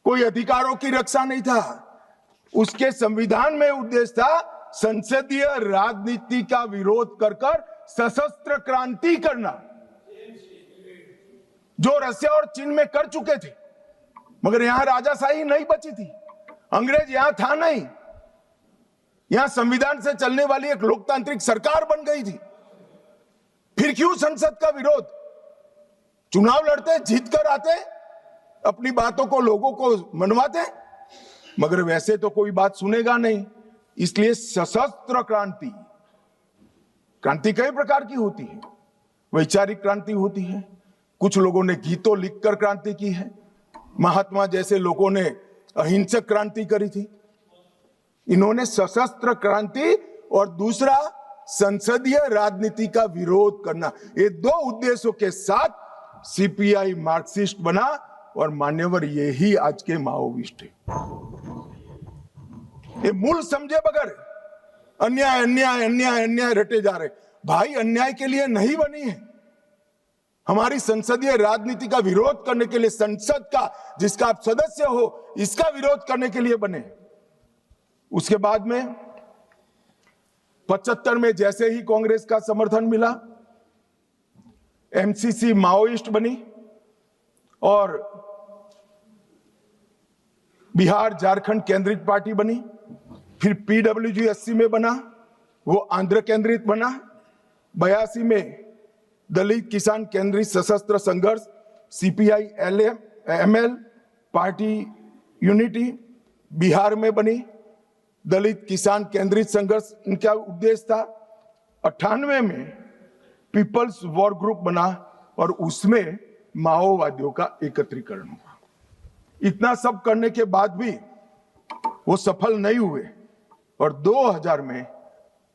कोई अधिकारों की रक्षा नहीं था। उसके संविधान में उद्देश्य था संसदीय राजनीति का विरोध कर सशस्त्र क्रांति करना, जो रसिया और चीन में कर चुके थे। मगर यहां राजाशाही नहीं बची थी, अंग्रेज यहां था नहीं, यहां संविधान से चलने वाली एक लोकतांत्रिक सरकार बन गई थी। फिर क्यों संसद का विरोध? चुनाव लड़ते, जीत कर आते, अपनी बातों को लोगों को मनवाते, मगर वैसे तो कोई बात सुनेगा नहीं। इसलिए सशस्त्र क्रांति, क्रांति कई प्रकार की होती है। वैचारिक क्रांति होती है, कुछ लोगों ने गीतों लिखकर क्रांति की है, महात्मा जैसे लोगों ने अहिंसक क्रांति करी थी। इन्होंने सशस्त्र क्रांति और दूसरा संसदीय राजनीति का विरोध करना, ये दो उद्देश्यों के साथ सीपीआई मार्क्सिस्ट बना और मान्यवर यही आज के माओविस्ट है। ये मूल समझे बगैर अन्याय अन्याय अन्याय अन्याय रटे जा रहे। भाई अन्याय के लिए नहीं बनी है, हमारी संसदीय राजनीति का विरोध करने के लिए, संसद का जिसका आप सदस्य हो इसका विरोध करने के लिए बने। उसके बाद में 75 में जैसे ही कांग्रेस का समर्थन मिला, एमसीसी माओइस्ट बनी और बिहार झारखंड केंद्रित पार्टी बनी। फिर पीडब्ल्यूजी 80 में बना, वो आंध्र केंद्रित बना। 82 में दलित किसान केंद्रित सशस्त्र संघर्ष CPI ML party unity Bihar में बनी। दलित किसान केंद्रित संघर्ष इनका उद्देश्य था। 98 में पीपल्स वॉर ग्रुप बना और उसमें माओवादियों का एकत्रीकरण हुआ। इतना सब करने के बाद भी वो सफल नहीं हुए और 2000 में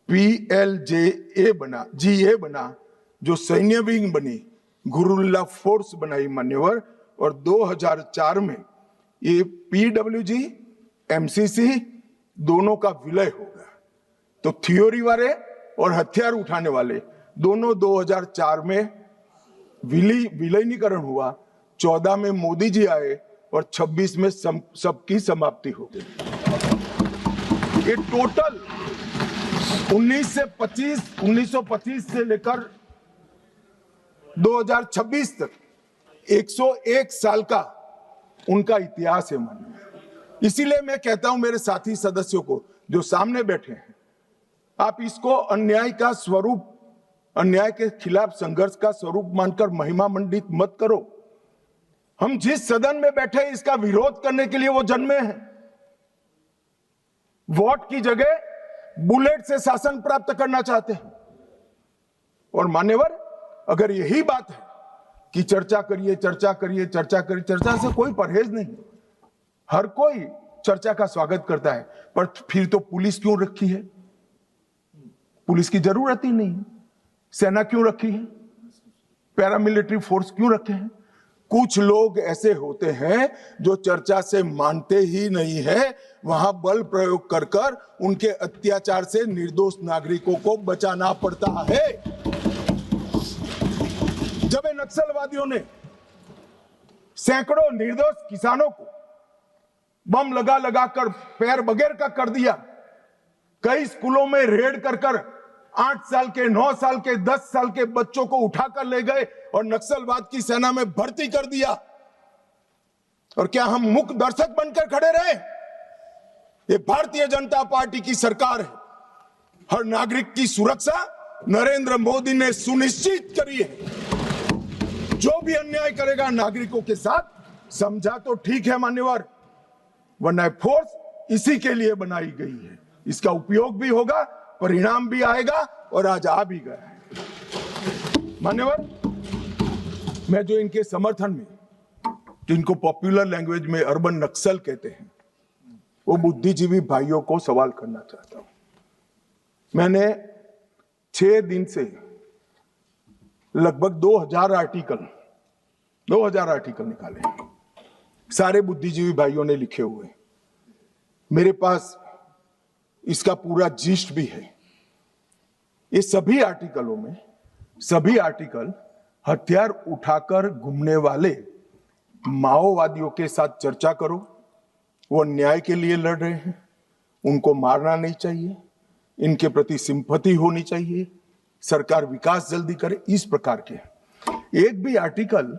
PLJA बना, GA बना, जो सैन्य विंग बनी, गुरुल्ला फोर्स बनाई मान्यवर। और 2004 में ये PWG MCC दोनों का विलय हो गया। तो थियोरी वाले और हथियार उठाने वाले दोनों 2004 में विलीनीकरण हुआ। 14 में मोदी जी आए और 26 में सबकी समाप्ति हो गई। ये टोटल 1925 से लेकर 2026 तक 101 साल का उनका इतिहास है माननीय। इसीलिए मैं कहता हूं मेरे साथी सदस्यों को जो सामने बैठे हैं, आप इसको अन्याय का स्वरूप, अन्याय के खिलाफ संघर्ष का स्वरूप मानकर महिमा मंडित मत करो। हम जिस सदन में बैठे हैं इसका विरोध करने के लिए वो जन्मे हैं। वोट की जगह बुलेट से शासन प्राप्त करना चाहते हैं। और मान्यवर, अगर यही बात है कि चर्चा करिए चर्चा करिए चर्चा करिए, चर्चा से कोई परहेज नहीं। हर कोई चर्चा का स्वागत करता है, पर फिर तो पुलिस क्यों रखी है? पुलिस की जरूरत ही नहीं। सेना क्यों रखी है? पैरामिलिट्री फोर्स क्यों रखे हैं? कुछ लोग ऐसे होते हैं जो चर्चा से मानते ही नहीं है, वहां बल प्रयोग कर कर उनके अत्याचार से निर्दोष नागरिकों को बचाना पड़ता है। जब नक्सलवादियों ने सैकड़ों निर्दोष किसानों को बम लगा लगा कर पैर बगैर का कर दिया, कई स्कूलों में रेड कर कर 8 साल के, 9 साल के, 10 साल के बच्चों को उठाकर ले गए और नक्सलवाद की सेना में भर्ती कर दिया। और क्या हम मूक दर्शक बनकर खड़े रहे? ये भारतीय जनता पार्टी की सरकार है। हर नागरिक की सुरक्षा नरेंद्र मोदी ने सुनिश्चित करी है। जो भी अन्याय करेगा नागरिकों के साथ, समझा तो ठीक है मान्यवर, वरना फोर्स इसी के लिए बनाई गई है। इसका उपयोग भी होगा, परिणाम भी आएगा और आज आ भी गया है। मान्यवर, मैं जो इनके समर्थन में, जिनको पॉपुलर लैंग्वेज में अर्बन नक्सल कहते हैं, वो बुद्धिजीवी भाइयों को सवाल करना चाहता हूं। मैंने 6 दिन से लगभग 2000 आर्टिकल निकाले, सारे बुद्धिजीवी भाइयों ने लिखे हुए। मेरे पास इसका पूरा जिस्ट भी है। ये सभी आर्टिकल हथियार उठाकर घूमने वाले माओवादियों के साथ चर्चा करो। वो न्याय के लिए लड़ रहे हैं, उनको मारना नहीं चाहिए, इनके प्रति सिंपैथी होनी चाहिए, सरकार विकास जल्दी करे, इस प्रकार के। एक भी आर्टिकल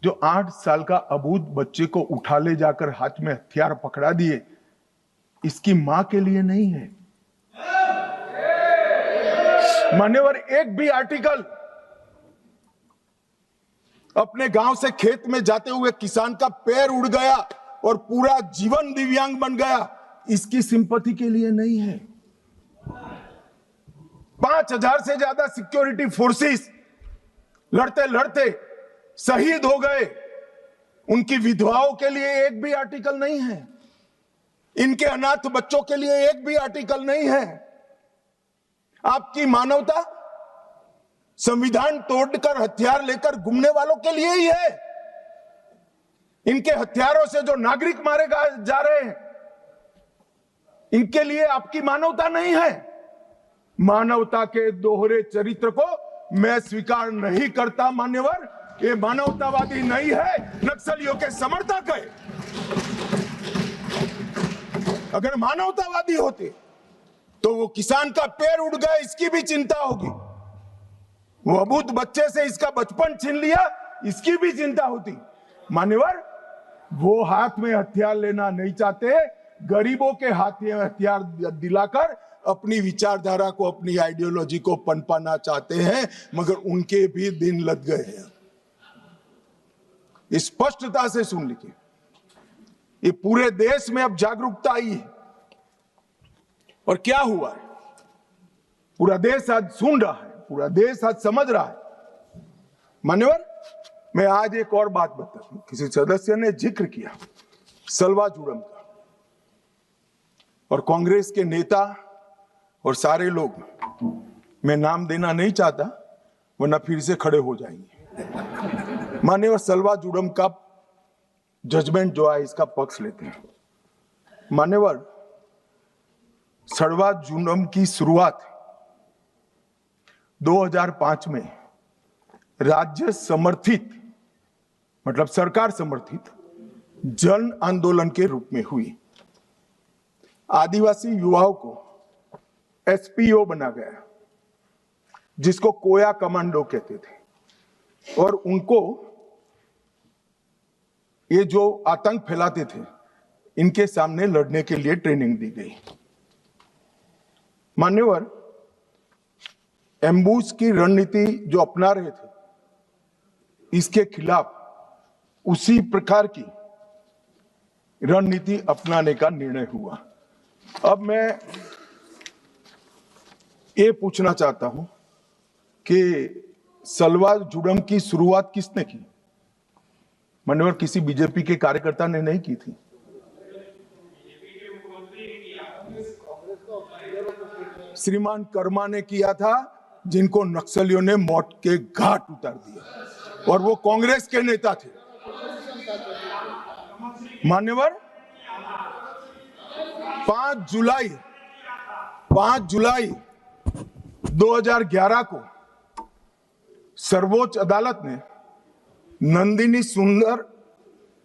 जो 8 साल का अबूझ बच्चे को उठा ले जाकर हाथ में हथियार पकड़ा दिए, इसकी मां के लिए नहीं है। मान्यवर, एक भी आर्टिकल अपने गांव से खेत में जाते हुए किसान का पैर उड़ गया और पूरा जीवन दिव्यांग बन गया, इसकी सिंपैथी के लिए नहीं है। 5000 से ज्यादा सिक्योरिटी फोर्सेस लड़ते लड़ते शहीद हो गए, उनकी विधवाओं के लिए एक भी आर्टिकल नहीं है। इनके अनाथ बच्चों के लिए एक भी आर्टिकल नहीं है। आपकी मानवता संविधान तोड़कर हथियार लेकर घूमने वालों के लिए ही है। इनके हथियारों से जो नागरिक मारे जा रहे हैं, इनके लिए आपकी मानवता नहीं है। मानवता के दोहरे चरित्र को मैं स्वीकार नहीं करता मान्यवर। ये मानवतावादी नहीं है, नक्सलियों के समर्थक है। अगर मानवतावादी होते तो वो किसान का पैर उड़ गया इसकी भी चिंता होगी, वो अबूझ बच्चे से इसका बचपन छीन लिया इसकी भी चिंता होती। मान्यवर, वो हाथ में हथियार लेना नहीं चाहते, गरीबों के हाथ में हथियार दिलाकर अपनी विचारधारा को, अपनी आइडियोलॉजी को पनपाना चाहते हैं, मगर उनके भी दिन लग गए हैं। स्पष्टता से सुन लीजिए, ये पूरे देश में अब जागरूकता आई है। और क्या हुआ है, पूरा देश आज सुन रहा है, पूरा देश आज समझ रहा है। मान्यवर, मैं आज एक और बात बता दूं। किसी सदस्य ने जिक्र किया सलवा जुड़म का, और कांग्रेस के नेता और सारे लोग, मैं नाम देना नहीं चाहता वरना फिर से खड़े हो जाएंगे। मान्यवर, सलवा जुड़म का जजमेंट जो है इसका पक्ष लेते हैं। मान्यवर, सलवा जुड़म की शुरुआत 2005 में राज्य समर्थित, मतलब सरकार समर्थित जन आंदोलन के रूप में हुई। आदिवासी युवाओं को एसपीओ बना गया, जिसको कोया कमांडो कहते थे, और उनको ये जो आतंक फैलाते थे इनके सामने लड़ने के लिए ट्रेनिंग दी गई। मान्यवर, एम्बुश की रणनीति जो अपना रहे थे, इसके खिलाफ उसी प्रकार की रणनीति अपनाने का निर्णय हुआ। अब मैं ये पूछना चाहता हूं कि सलवा जुड़म की शुरुआत किसने की? मान्यवर, किसी बीजेपी के कार्यकर्ता ने नहीं की थी। श्रीमान कर्मा ने किया था, जिनको नक्सलियों ने मौत के घाट उतार दिया, और वो कांग्रेस के नेता थे। मान्यवर, 5 जुलाई 2011 को सर्वोच्च अदालत ने नंदिनी सुंदर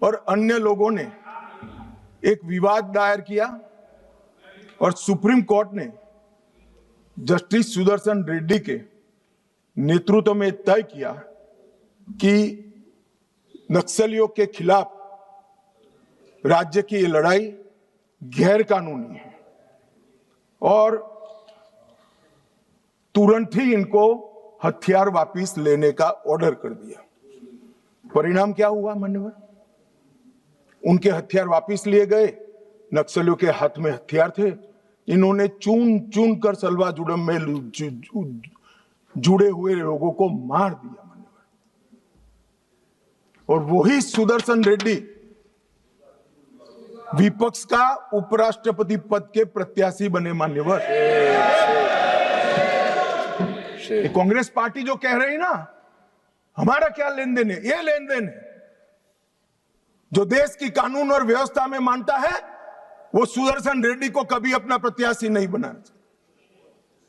और अन्य लोगों ने एक विवाद दायर किया, और सुप्रीम कोर्ट ने जस्टिस सुदर्शन रेड्डी के नेतृत्व में तय किया कि नक्सलियों के खिलाफ राज्य की ये लड़ाई गैर कानूनी है, और तुरंत ही इनको हथियार वापस लेने का ऑर्डर कर दिया। परिणाम क्या हुआ मान्यवर? उनके हथियार वापस लिए गए, नक्सलियों के हाथ में हथियार थे, इन्होंने चुन चुन कर सलवा जुड़म में जुड़े हुए लोगों को मार दिया मान्यवर। और वही सुदर्शन रेड्डी विपक्ष का उपराष्ट्रपति पद के प्रत्याशी बने मान्यवर। कांग्रेस पार्टी जो कह रही ना हमारा क्या लेन देन है, ये लेन देन है। जो देश की कानून और व्यवस्था में मानता है वो सुदर्शन रेड्डी को कभी अपना प्रत्याशी नहीं बनाना चाहिए।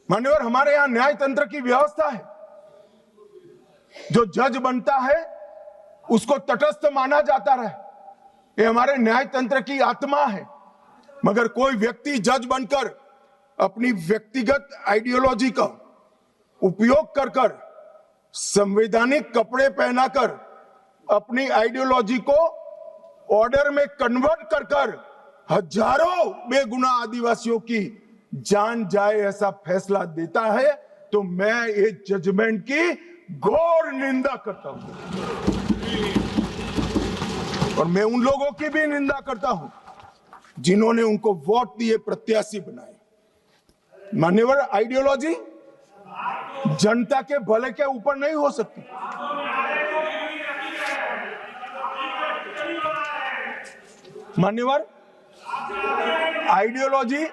मान्यवर, हमारे यहां न्याय तंत्र की व्यवस्था है, जो जज बनता है उसको तटस्थ माना जाता रहे, ये हमारे न्याय तंत्र की आत्मा है। मगर कोई व्यक्ति जज बनकर अपनी व्यक्तिगत आइडियोलॉजी का उपयोग कर कर, संवैधानिक कपड़े पहनाकर अपनी आइडियोलॉजी को ऑर्डर में कन्वर्ट कर कर हजारों बेगुनाह आदिवासियों की जान जाए ऐसा फैसला देता है, तो मैं ये जजमेंट की घोर निंदा करता हूं। और मैं उन लोगों की भी निंदा करता हूं जिन्होंने उनको वोट दिए, प्रत्याशी बनाए। मान्यवर, आइडियोलॉजी जनता के भले के ऊपर नहीं हो सकती। मान्यवर, आइडियोलॉजी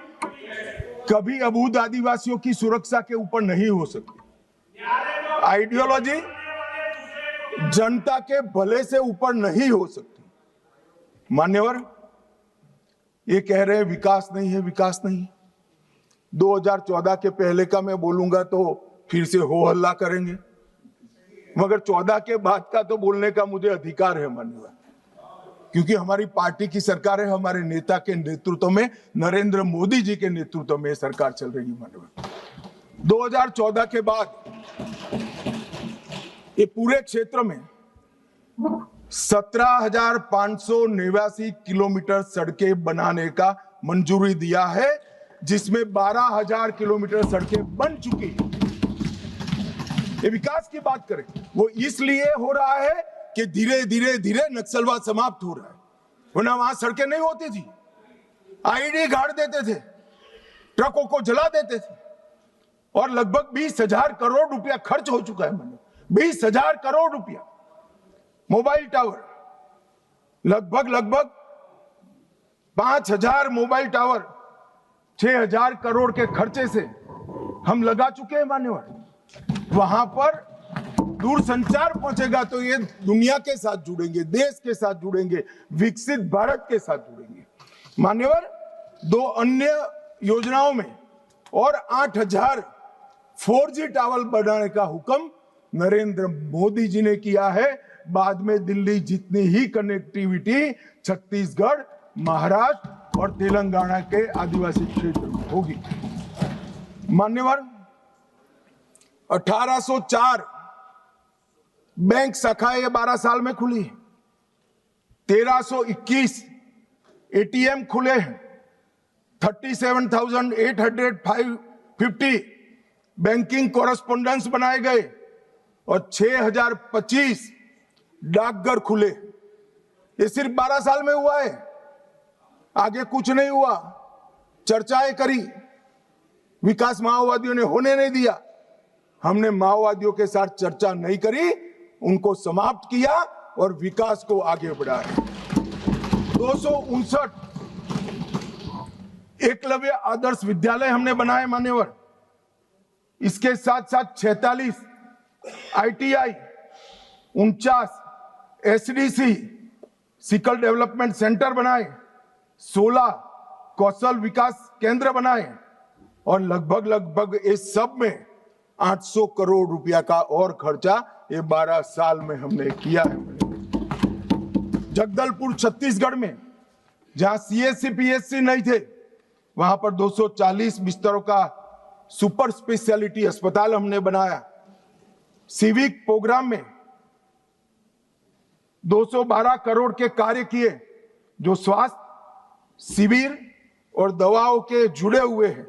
कभी अबूझ आदिवासियों की सुरक्षा के ऊपर नहीं हो सकती। आइडियोलॉजी जनता के भले से ऊपर नहीं हो सकती। मान्यवर, ये कह रहे हैं विकास नहीं है, विकास नहीं। 2014 के पहले का मैं बोलूंगा तो फिर से हो हल्ला करेंगे, मगर 14 के बाद का तो बोलने का मुझे अधिकार है मान्यवर, क्योंकि हमारी पार्टी की सरकार है, हमारे नेता के नेतृत्व में, नरेंद्र मोदी जी के नेतृत्व में सरकार चल रही है मान्यवर। 2014 के बाद ये पूरे क्षेत्र में 17,589 किलोमीटर सड़कें बनाने का मंजूरी दिया है, जिसमें 12,000 किलोमीटर सड़कें बन चुकी हैं। ये विकास की बात करें, वो इसलिए हो रहा है कि धीरे धीरे धीरे नक्सलवाद समाप्त हो रहा है, वरना वहां सड़कें नहीं होती थी। आईडी गाड़ देते थे, ट्रकों को जला देते थे, और लगभग 20,000 करोड़ रुपया खर्च हो चुका है। 20,000 करोड़ रुपया। मोबाइल टावर, लगभग 5,000 मोबाइल टावर 6,000 करोड़ के खर्चे से हम लगा चुके हैं मान्यवर। वहां पर दूरसंचार पहुंचेगा तो ये दुनिया के साथ जुड़ेंगे, देश के साथ जुड़ेंगे, विकसित भारत के साथ जुड़ेंगे मान्यवर। 2 अन्य योजनाओं में और 8,000 4G टावर बनाने का हुक्म नरेंद्र मोदी जी ने किया है। बाद में दिल्ली जितनी ही कनेक्टिविटी छत्तीसगढ़, महाराष्ट्र और तेलंगाना के आदिवासी क्षेत्र में होगी मान्यवर। 1804 बैंक शाखाएं 12 साल में खुली है, 1321 एटीएम खुले हैं, 37,850 बैंकिंग कॉरेस्पोंडेंस बनाए गए और 6,025 डाकघर खुले। ये सिर्फ 12 साल में हुआ है, आगे कुछ नहीं हुआ। चर्चाएं करी, विकास माओवादियों ने होने नहीं दिया। हमने माओवादियों के साथ चर्चा नहीं करी, उनको समाप्त किया और विकास को आगे बढ़ाया। 259 एकलव्य आदर्श विद्यालय हमने बनाए मान्यवर। इसके साथ साथ 46 ITI, 49 SDC sickle development centre बनाए, 16 कौशल विकास केंद्र बनाए और लगभग इस सब में 800 करोड़ रुपया का और खर्चा ये 12 साल में हमने किया है। जगदलपुर छत्तीसगढ़ में जहां CSC PSC नहीं थे, वहां पर 240 बिस्तरों का सुपर स्पेशलिटी अस्पताल हमने बनाया। सिविक प्रोग्राम में 212 करोड़ के कार्य किए, जो स्वास्थ्य शिविर और दवाओं के जुड़े हुए हैं,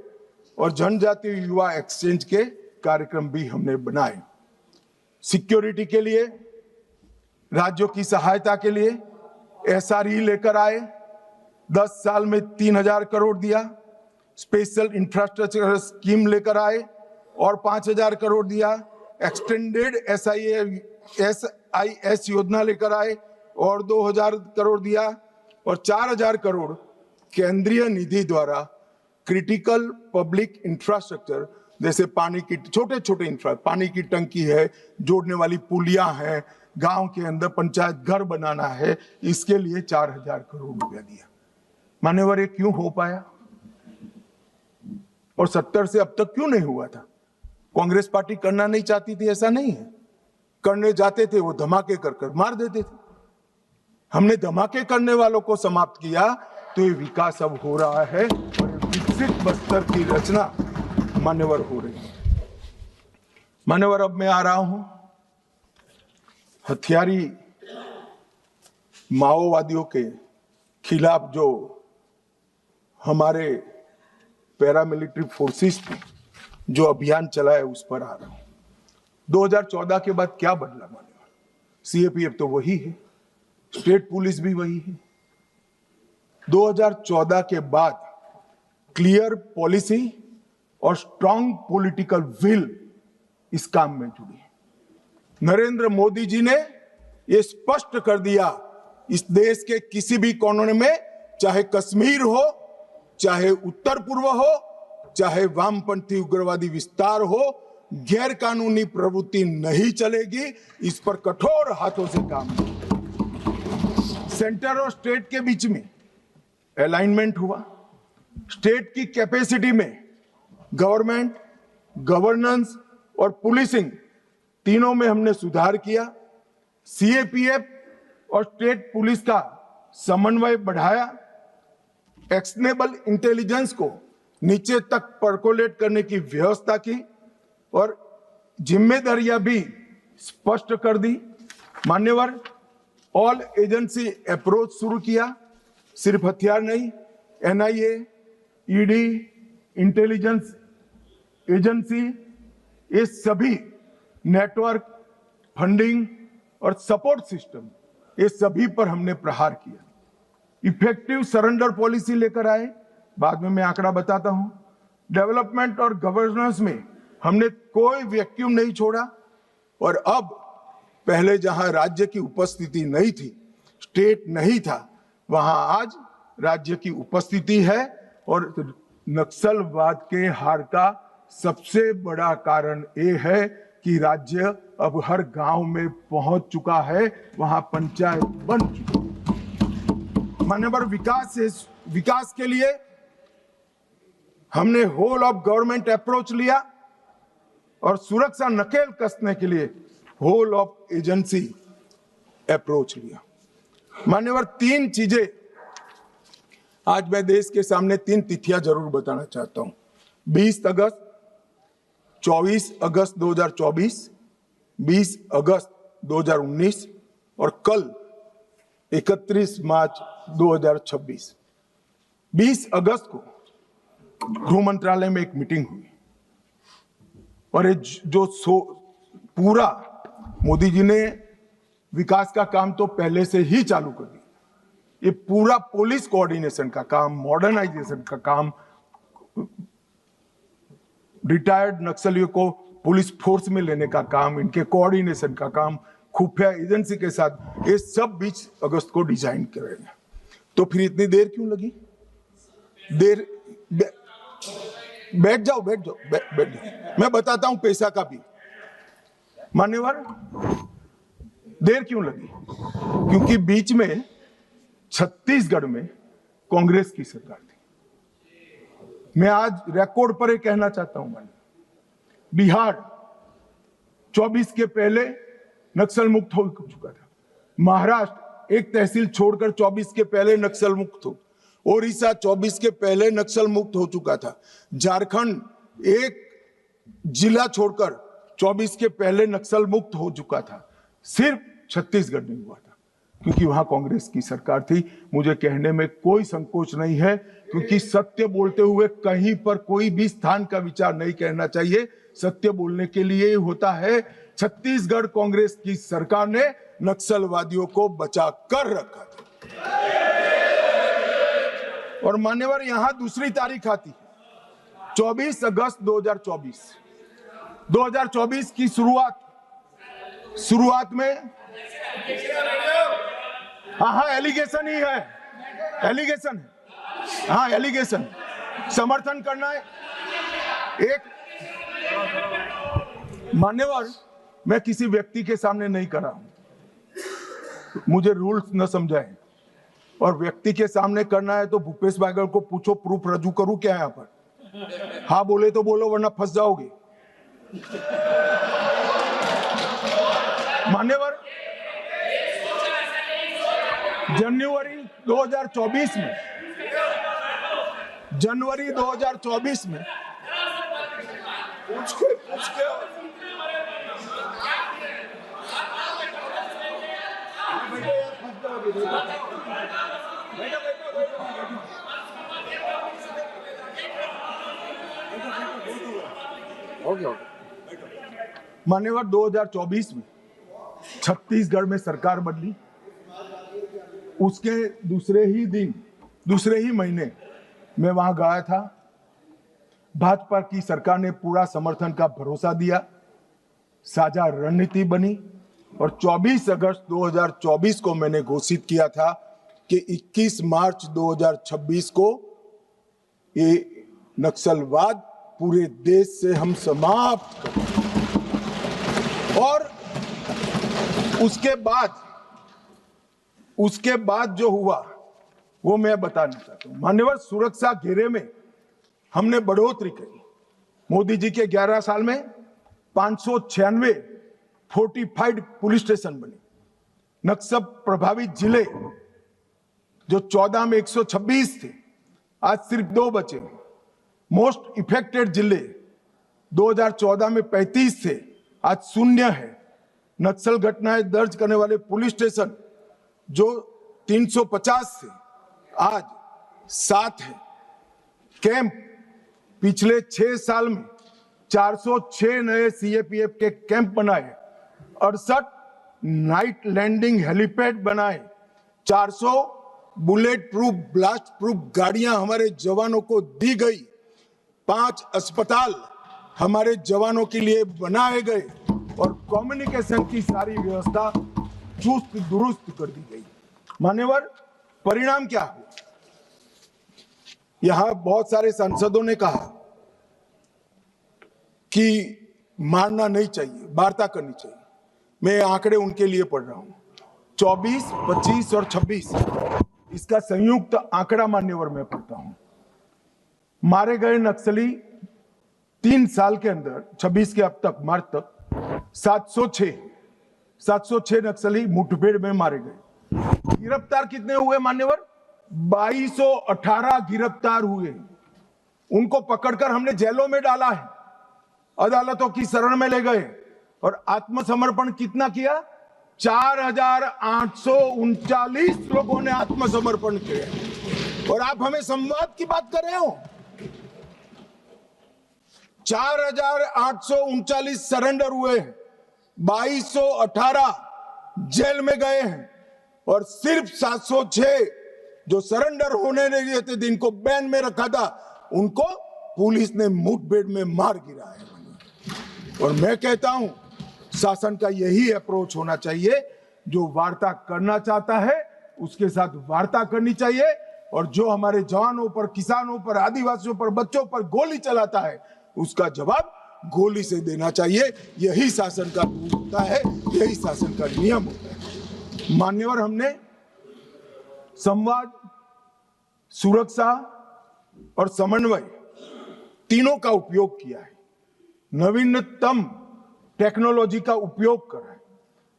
और जनजातीय युवा एक्सचेंज के कार्यक्रम भी हमने बनाए। सिक्योरिटी के लिए, राज्यों की सहायता के लिए SRE लेकर आए, 10 साल में 3,000 करोड़ दिया। स्पेशल इंफ्रास्ट्रक्चर स्कीम लेकर आए और 5,000 करोड़ दिया। एक्सटेंडेड SIS योजना लेकर आए और 2,000 करोड़ दिया, और 4,000 करोड़ केंद्रीय निधि द्वारा क्रिटिकल पब्लिक इंफ्रास्ट्रक्चर, जैसे पानी की छोटे पानी की टंकी है, जोड़ने वाली पुलियां हैं, गांव के अंदर पंचायत घर बनाना है, इसके लिए 4,000 करोड़ रुपया दिया। मान्यवर, ये क्यों हो पाया और 70 से अब तक क्यों नहीं हुआ था? कांग्रेस पार्टी करना नहीं चाहती थी, ऐसा नहीं है। करने जाते थे वो धमाके कर मार देते थे। हमने धमाके करने वालों को समाप्त किया, तो ये विकास अब हो रहा है और विकसित बस्तर की रचना मान्यवर हो रही है। मान्यवर, अब मैं आ रहा हूं हथियारी माओवादियों के खिलाफ जो हमारे पैरामिलिट्री फोर्सेस ने जो अभियान चलाया, उस पर आ रहा हूं। 2014 के बाद क्या बदला मान्यवर? CAPF तो वही है, स्टेट पुलिस भी वही है। 2014 के बाद क्लियर पॉलिसी और स्ट्रॉन्ग पॉलिटिकल विल इस काम में जुड़ी है। नरेंद्र मोदी जी ने यह स्पष्ट कर दिया, इस देश के किसी भी कोने में, चाहे कश्मीर हो, चाहे उत्तर पूर्व हो, चाहे वामपंथी उग्रवादी विस्तार हो, गैर कानूनी प्रवृत्ति नहीं चलेगी। इस पर कठोर हाथों से काम सेंटर और स्टेट के बीच में अलाइनमेंट हुआ। स्टेट की कैपेसिटी में गवर्नमेंट, गवर्नेंस और पुलिसिंग तीनों में हमने सुधार किया। सीएपीएफ और स्टेट पुलिस का समन्वय बढ़ाया। एक्शनेबल इंटेलिजेंस को नीचे तक परकोलेट करने की व्यवस्था की और जिम्मेदारियां भी स्पष्ट कर दी। मान्यवर, ऑल एजेंसी अप्रोच शुरू किया। सिर्फ हथियार नहीं, एनआईए, ईडी, इंटेलिजेंस एजेंसी, ये सभी नेटवर्क, फंडिंग और सपोर्ट सिस्टम, ये सभी पर हमने प्रहार किया। इफेक्टिव सरेंडर पॉलिसी लेकर आए, बाद में मैं आंकड़ा बताता हूं। डेवलपमेंट और गवर्नेंस में हमने कोई वैक्यूम नहीं छोड़ा। और अब पहले जहां राज्य की उपस्थिति नहीं थी, स्टेट नहीं था, वहां आज राज्य की उपस्थिति है। और नक्सलवाद के हार का सबसे बड़ा कारण ये है कि राज्य अब हर गांव में पहुंच चुका है, वहां पंचायत बन चुकी है। मान्यवर, विकास के लिए हमने होल ऑफ गवर्नमेंट अप्रोच लिया और सुरक्षा नकेल कसने के लिए होल ऑफ एजेंसी अप्रोच लिया। मान्यवर, तीन चीजें आज मैं देश के सामने, तीन तिथियां जरूर बताना चाहता हूं। 20 अगस्त, 24 अगस्त 2024, 20 अगस्त 2019 और कल 31 मार्च 2026। 20 अगस्त को गृह मंत्रालय में एक मीटिंग हुई और जो पूरा मोदी जी ने विकास का काम तो पहले से ही चालू कर दिया। ये पूरा पुलिस कोऑर्डिनेशन का काम, मॉडर्नाइजेशन का काम, रिटायर्ड नक्सलियों को पुलिस फोर्स में लेने का काम, इनके कोऑर्डिनेशन का काम, खुफिया एजेंसी के साथ, ये सब 20 अगस्त को डिजाइन करेंगे। तो फिर इतनी देर क्यों लगी? बैठ जाओ। मैं बताता हूं पैसा का भी। मान्यवर, देर क्यों लगी? क्योंकि बीच में छत्तीसगढ़ में कांग्रेस की सरकार थी। मैं आज रिकॉर्ड पर यह कहना चाहता हूं, बिहार 24 के पहले नक्सल मुक्त हो चुका था। महाराष्ट्र एक तहसील छोड़कर 24 के पहले नक्सल मुक्त हो। ओडिशा 24 के पहले नक्सल मुक्त हो चुका था। झारखंड एक जिला छोड़कर 24 के पहले नक्सल मुक्त हो चुका था। सिर्फ छत्तीसगढ़ नहीं हुआ था क्योंकि वहां कांग्रेस की सरकार थी। मुझे कहने में कोई संकोच नहीं है, क्योंकि सत्य बोलते हुए कहीं पर कोई भी स्थान का विचार नहीं करना चाहिए। सत्य बोलने के लिए ही होता है। छत्तीसगढ़ कांग्रेस की सरकार ने नक्सलवादियों को बचा कर रखा था। और मान्यवर, यहां दूसरी तारीख आती है 24 अगस्त 2024। 2024 की शुरुआत में हाँ, एलिगेशन ही है, एलिगेशन है। हाँ, एलिगेशन, समर्थन करना है। एक मान्यवर, मैं किसी व्यक्ति के सामने नहीं कर रहा हूं, मुझे रूल्स न समझाएं। और व्यक्ति के सामने करना है तो भूपेश बागल को पूछो, प्रूफ रजू करूं क्या यहां पर? हाँ बोले तो बोलो, वरना फंस जाओगे। मान्यवर, जनवरी 2024 में पूछ के मान्यवर, 2024 में छत्तीसगढ़ में सरकार बदली। उसके दूसरे ही महीने मैं वहां गया था। भाजपा की सरकार ने पूरा समर्थन का भरोसा दिया, साझा रणनीति बनी और 24 अगस्त 2024 को मैंने घोषित किया था कि 21 मार्च 2026 को ये नक्सलवाद पूरे देश से हम समाप्त करें। और उसके बाद जो हुआ वो मैं बताना चाहता हूं। मान्यवर, सुरक्षा घेरे में हमने बढ़ोतरी करी। मोदी जी के 11 साल में 596 फोर्टिफाइड पुलिस स्टेशन बने। नक्सल प्रभावित जिले जो 14 में 126 थे, आज सिर्फ 2 बचे। मोस्ट इफेक्टेड जिले 2014 में 35 थे, आज 0 है। नक्सल घटनाएं दर्ज करने वाले पुलिस स्टेशन जो 350 थे, आज 7 है। कैंप पिछले 6 साल में 406 नए सीएपीएफ के कैंप बनाए, 68 नाइट लैंडिंग हेलीपैड बनाए, 400 बुलेट प्रूफ ब्लास्ट प्रूफ गाड़ियां हमारे जवानों को दी गई, 5 अस्पताल हमारे जवानों के लिए बनाए गए और कम्युनिकेशन की सारी व्यवस्था चुस्त दुरुस्त कर दी गई। मान्यवर, परिणाम क्या हुआ? यहां बहुत सारे सांसदों ने कहा कि मारना नहीं चाहिए, वार्ता करनी चाहिए। मैं आंकड़े उनके लिए पढ़ रहा हूं। 24, 25 और 26 इसका संयुक्त आंकड़ा मान्यवर में पढ़ता हूं। मारे गए नक्सली 3 साल के अंदर 26 के अब तक मार्च तक 706 नक्सली मुठभेड़ में मारे गए। गिरफ्तार कितने हुए मान्यवर? 2218 गिरफ्तार हुए। उनको पकड़कर हमने जेलों में डाला है, अदालतों की शरण में ले गए और आत्मसमर्पण कितना किया? 4839 लोगों ने आत्मसमर्पण किया। और आप हमें संवाद की बात कर रहे हो? 4839 सरेंडर हुए, 2218 जेल में गए हैं और सिर्फ 706 जो सरेंडर होने नहीं थे, जिनको बैन में रखा था, उनको पुलिस ने मुठभेड़ में मार गिराया है। और मैं कहता हूं शासन का यही अप्रोच होना चाहिए। जो वार्ता करना चाहता है उसके साथ वार्ता करनी चाहिए, और जो हमारे जवानों पर, किसानों पर, आदिवासियों पर, बच्चों पर गोली चलाता है उसका जवाब गोली से देना चाहिए। यही शासन का रूल होता है, यही शासन का नियम होता है। मान्यवर, हमने संवाद, सुरक्षा और समन्वय तीनों का उपयोग किया है। नवीनतम टेक्नोलॉजी का उपयोग करा है,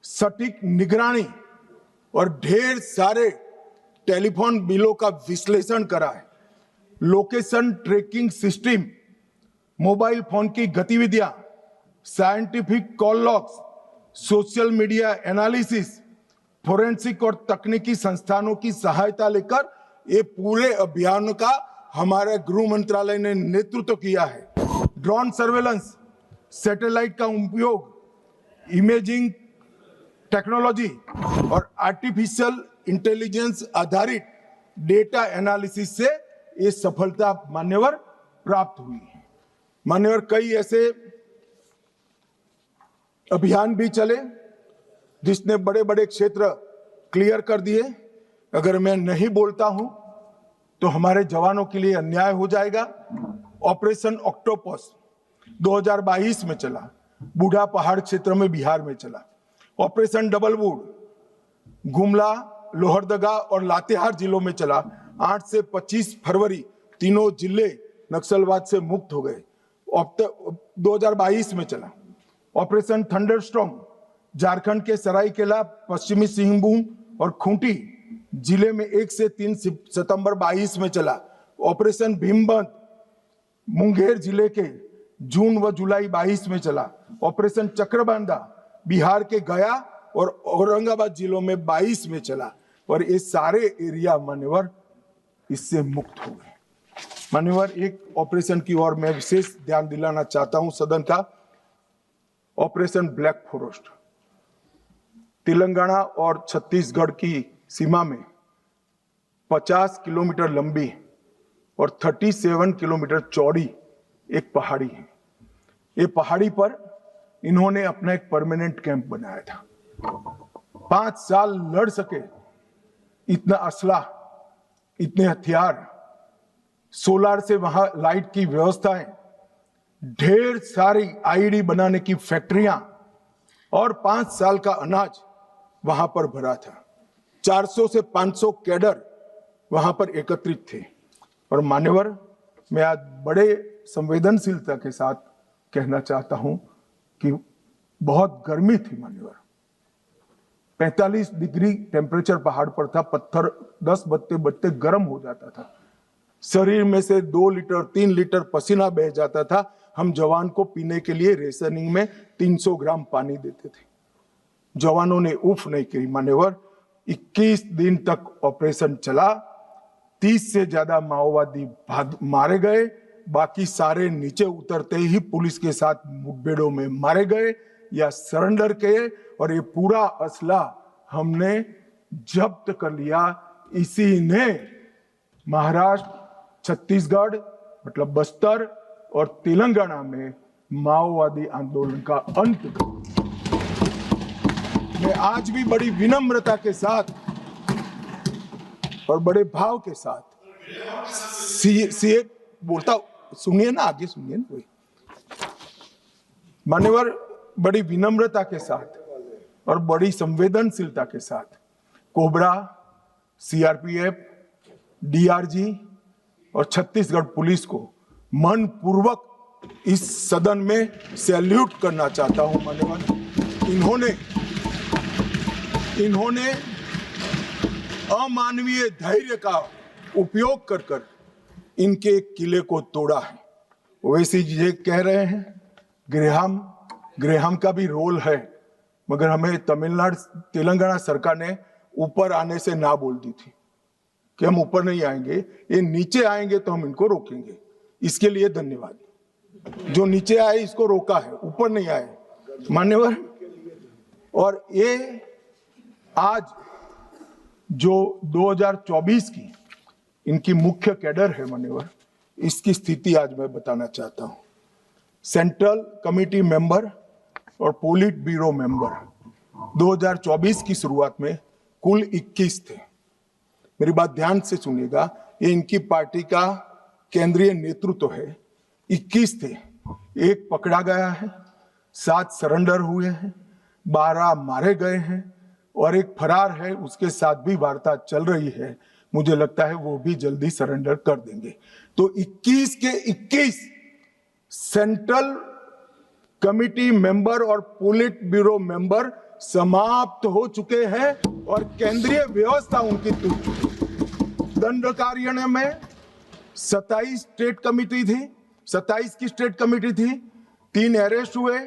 सटीक निगरानी और ढेर सारे टेलीफोन बिलों का विश्लेषण करा है। Location tracking system, mobile phone की गतिविधियां, scientific call logs, social media analysis, forensic और तकनीकी संस्थानों की सहायता लेकर ये पूरे अभियान का हमारे गृह मंत्रालय ने नेतृत्व किया है। ड्रोन सर्वेलेंस, सैटेलाइट का उपयोग, इमेजिंग टेक्नोलॉजी और आर्टिफिशियल इंटेलिजेंस आधारित डेटा एनालिसिस से ये सफलता मान्यवर प्राप्त हुई है। मान्यवर, कई ऐसे अभियान भी चले जिसने बड़े बड़े क्षेत्र क्लियर कर दिए। अगर मैं नहीं बोलता हूं तो हमारे जवानों के लिए अन्याय हो जाएगा। ऑपरेशन ऑक्टोपस 2022 में चला, बूढ़ा पहाड़ क्षेत्र में बिहार में चला। Operation double would Gumla, Lohardaga और लातेहार जिलों में चला। 8 से 25 फरवरी तीनों जिले नक्सलवाद से मुक्त हो गए। 2022 में चला। ऑपरेशन थंडरस्टॉर्म झारखंड के सरायकेला, पश्चिमी सिंहभूम और खूंटी जिले में 1 से 3 सितंबर 22 में चला। ऑपरेशन भीमबंद मुंगेर जिले के जून व जुलाई 22 में चला। ऑपरेशन चक्रबांधा बिहार के गया और औरंगाबाद जिलों में 22 में चला। और ये सारे एरिया मान्यवर इससे मुक्त हो गए। मान्यवर, एक ऑपरेशन की ओर मैं विशेष ध्यान दिलाना चाहता हूं सदन का। ऑपरेशन ब्लैक फॉरेस्ट तेलंगाना और छत्तीसगढ़ की सीमा में 50 किलोमीटर लंबी और 37 किलोमीटर चौड़ी एक पहाड़ी है। ये पहाड़ी पर इन्होंने अपना एक परमानेंट कैंप बनाया था। 5 साल लड़ सके, इतना असला, इतने हथियार सोलार से वहां लाइट की व्यवस्थाएं, ढेर सारी आईडी बनाने की फैक्ट्रियां और 5 साल का अनाज वहां पर भरा था। 400 से 500 कैडर वहां पर एकत्रित थे। और मान्यवर, मैं आज बड़े संवेदनशीलता के साथ कहना चाहता हूं कि बहुत गर्मी थी मान्यवर। 45 डिग्री टेम्परेचर पहाड़ पर था। पत्थर 10 बजते बजते गर्म हो जाता था। शरीर में से 2 लीटर 3 लीटर पसीना बह जाता था। हम जवान को पीने के लिए रेशनिंग में 300 ग्राम पानी देते थे। जवानों ने उफ नहीं की मान्यवर। 21 दिन तक ऑपरेशन चला। 30 से ज्यादा माओवादी मारे गए। बाकी सारे नीचे उतरते ही पुलिस के साथ मुठभेड़ों में मारे गए या सरेंडर किए। और ये पूरा असला हमने जब्त कर लिया। इसी ने महाराष्ट्र, छत्तीसगढ़ मतलब बस्तर और तेलंगाना में माओवादी आंदोलन का अंत किया। मैं आज भी बड़ी विनम्रता के साथ और बड़े भाव के साथ सीए बोलता, सुनिए ना, आगे सुनिए ना। कोई मान्यवर, बड़ी विनम्रता के साथ और बड़ी संवेदनशीलता के साथ कोबरा, सीआरपीएफ, डीआरजी और छत्तीसगढ़ पुलिस को मन पूर्वक इस सदन में सैल्यूट करना चाहता हूं मान्यवर। इन्होंने अमानवीय धैर्य का उपयोग कर इनके किले को तोड़ा है। वैसे ये कह रहे हैं ग्रेहाम का भी रोल है, मगर हमें तेलंगाना सरकार ने ऊपर आने से ना बोल दी थी कि हम ऊपर नहीं आएंगे, ये नीचे आएंगे तो हम इनको रोकेंगे। इसके लिए धन्यवाद। जो नीचे आए इसको रोका है, ऊपर नहीं आए मान्यवर। और ये आज जो 2024 की इनकी मुख्य कैडर है मान्यवर, इसकी स्थिति आज मैं बताना चाहता हूं। सेंट्रल कमेटी मेंबर और पोलिट ब्यूरो मेंबर 2024 की शुरुआत में कुल 21 थे। मेरी बात ध्यान से सुनिएगा, ये इनकी पार्टी का केंद्रीय नेतृत्व है। 21 थे, एक पकड़ा गया है, 7 सरेंडर हुए हैं, 12 मारे गए हैं और एक फरार है। उसके साथ भी वार्ता चल रही है। मुझे लगता है वो भी जल्दी सरेंडर कर देंगे। तो 21 के 21 सेंट्रल कमिटी मेंबर और पोलिट ब्यूरो मेंबर समाप्त हो चुके हैं और केंद्रीय व्यवस्था उनकी टूट चुकी। दंडकार्यालय में 27 स्टेट कमिटी थी, 27 की स्टेट कमिटी थी। 3 अरेस्ट हुए,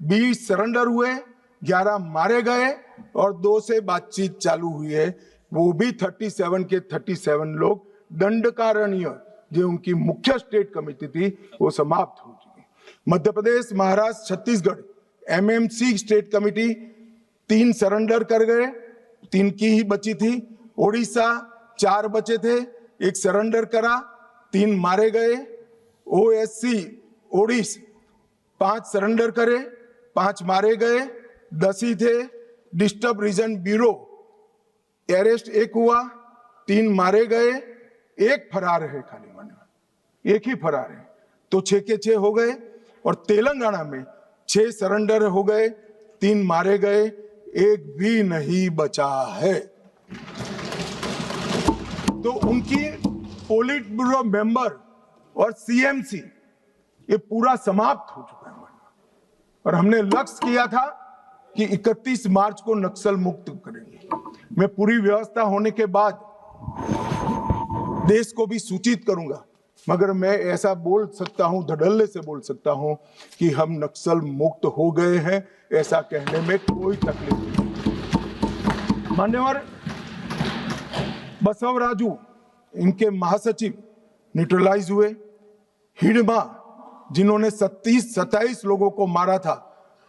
20 सरेंडर हुए, 11 मारे गए और 2 से बातचीत चालू हुई है। वो भी 37 के 37 लोग दंडकारण्य जो उनकी मुख्य स्टेट कमेटी थी वो समाप्त हो चुकी। Madhya Pradesh, Maharashtra, Chhattisgarh MMC state committee 3 surrender कर गए, 3 की ही बची थी। ओडिशा 4 बचे थे, 1 सरेंडर करा, 3 मारे गए। ओएससी ओडिशा 5 सरेंडर करे, 5 मारे गए, 10 ही थे। डिस्टर्ब रीजन ब्यूरो अरेस्ट 1 हुआ, 3 मारे गए, 1 फरार है। खाली मान्यवर 1 ही फरार है, तो 6 के 6 हो गए। और तेलंगाना में 6 सरेंडर हो गए, 3 मारे गए, 1 भी नहीं बचा है। तो उनकी पोलिट ब्यूरो मेंबर और सीएमसी ये पूरा समाप्त हो चुका है। और हमने लक्ष्य किया था कि 31 मार्च को नक्सल मुक्त करेंगे। मैं पूरी व्यवस्था होने के बाद देश को भी सूचित करूंगा, मगर मैं ऐसा बोल सकता हूं, धड़ल्ले से बोल सकता हूं कि हम नक्सल मुक्त हो गए हैं। ऐसा कहने में कोई तकलीफ नहीं। मान्यवर बसवराजू इनके महासचिव न्यूट्रलाइज हुए। हिडमा जिन्होंने 27 लोगों को मारा था,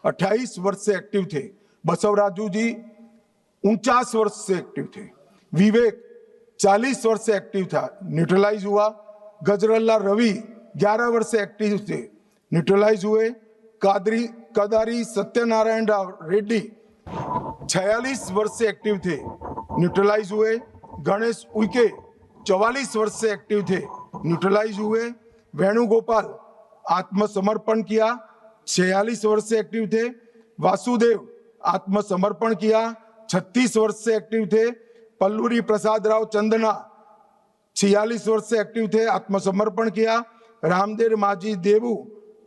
28 वर्ष से एक्टिव थे। बसवराजू जी 49 वर्ष से एक्टिव थे। विवेक 40 वर्ष से एक्टिव था, न्यूट्रलाइज हुआ। गजरल्ला रवि 11 वर्ष से एक्टिव थे, न्यूट्रलाइज हुए। कदारी सत्यनारायण रेड्डी 46 वर्ष से एक्टिव थे, न्यूट्रलाइज हुए। गणेश उइके 44 वर्ष से एक्टिव थे, न्यूट्रलाइज हुए। वेणुगोपाल आत्मसमर्पण किया, 46 वर्ष से एक्टिव थे। वासुदेव आत्मसमर्पण किया, 36 वर्ष से एक्टिव थे। पल्लूरी प्रसाद राव चंदना 46 वर्ष से एक्टिव थे, आत्मसमर्पण किया। रामदेव माझी देवू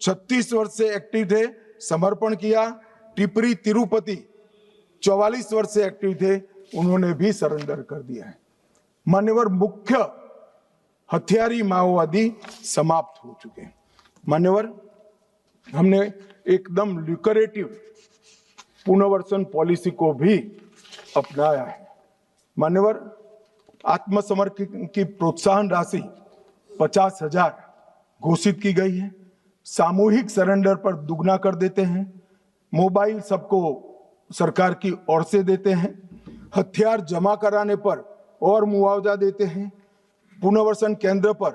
36 वर्ष से एक्टिव थे, समर्पण किया। टिपरी तिरुपति 44 वर्ष से एक्टिव थे, उन्होंने भी सरेंडर कर दिया है। मान्यवर, मुख्य हथियारी माओवादी समाप्त हो चुके हैं। मान्यवर, हमने एकदम ल्यूक्रेटिव पुनर्वसन पॉलिसी को भी अपनाया है। मान्यवर, आत्मसमर्पण की प्रोत्साहन राशि 50,000 घोषित की गई है। सामूहिक सरेंडर पर दुगना कर देते हैं। मोबाइल सबको सरकार की ओर से देते हैं। हथियार जमा कराने पर और मुआवजा देते हैं। पुनर्वसन केंद्र पर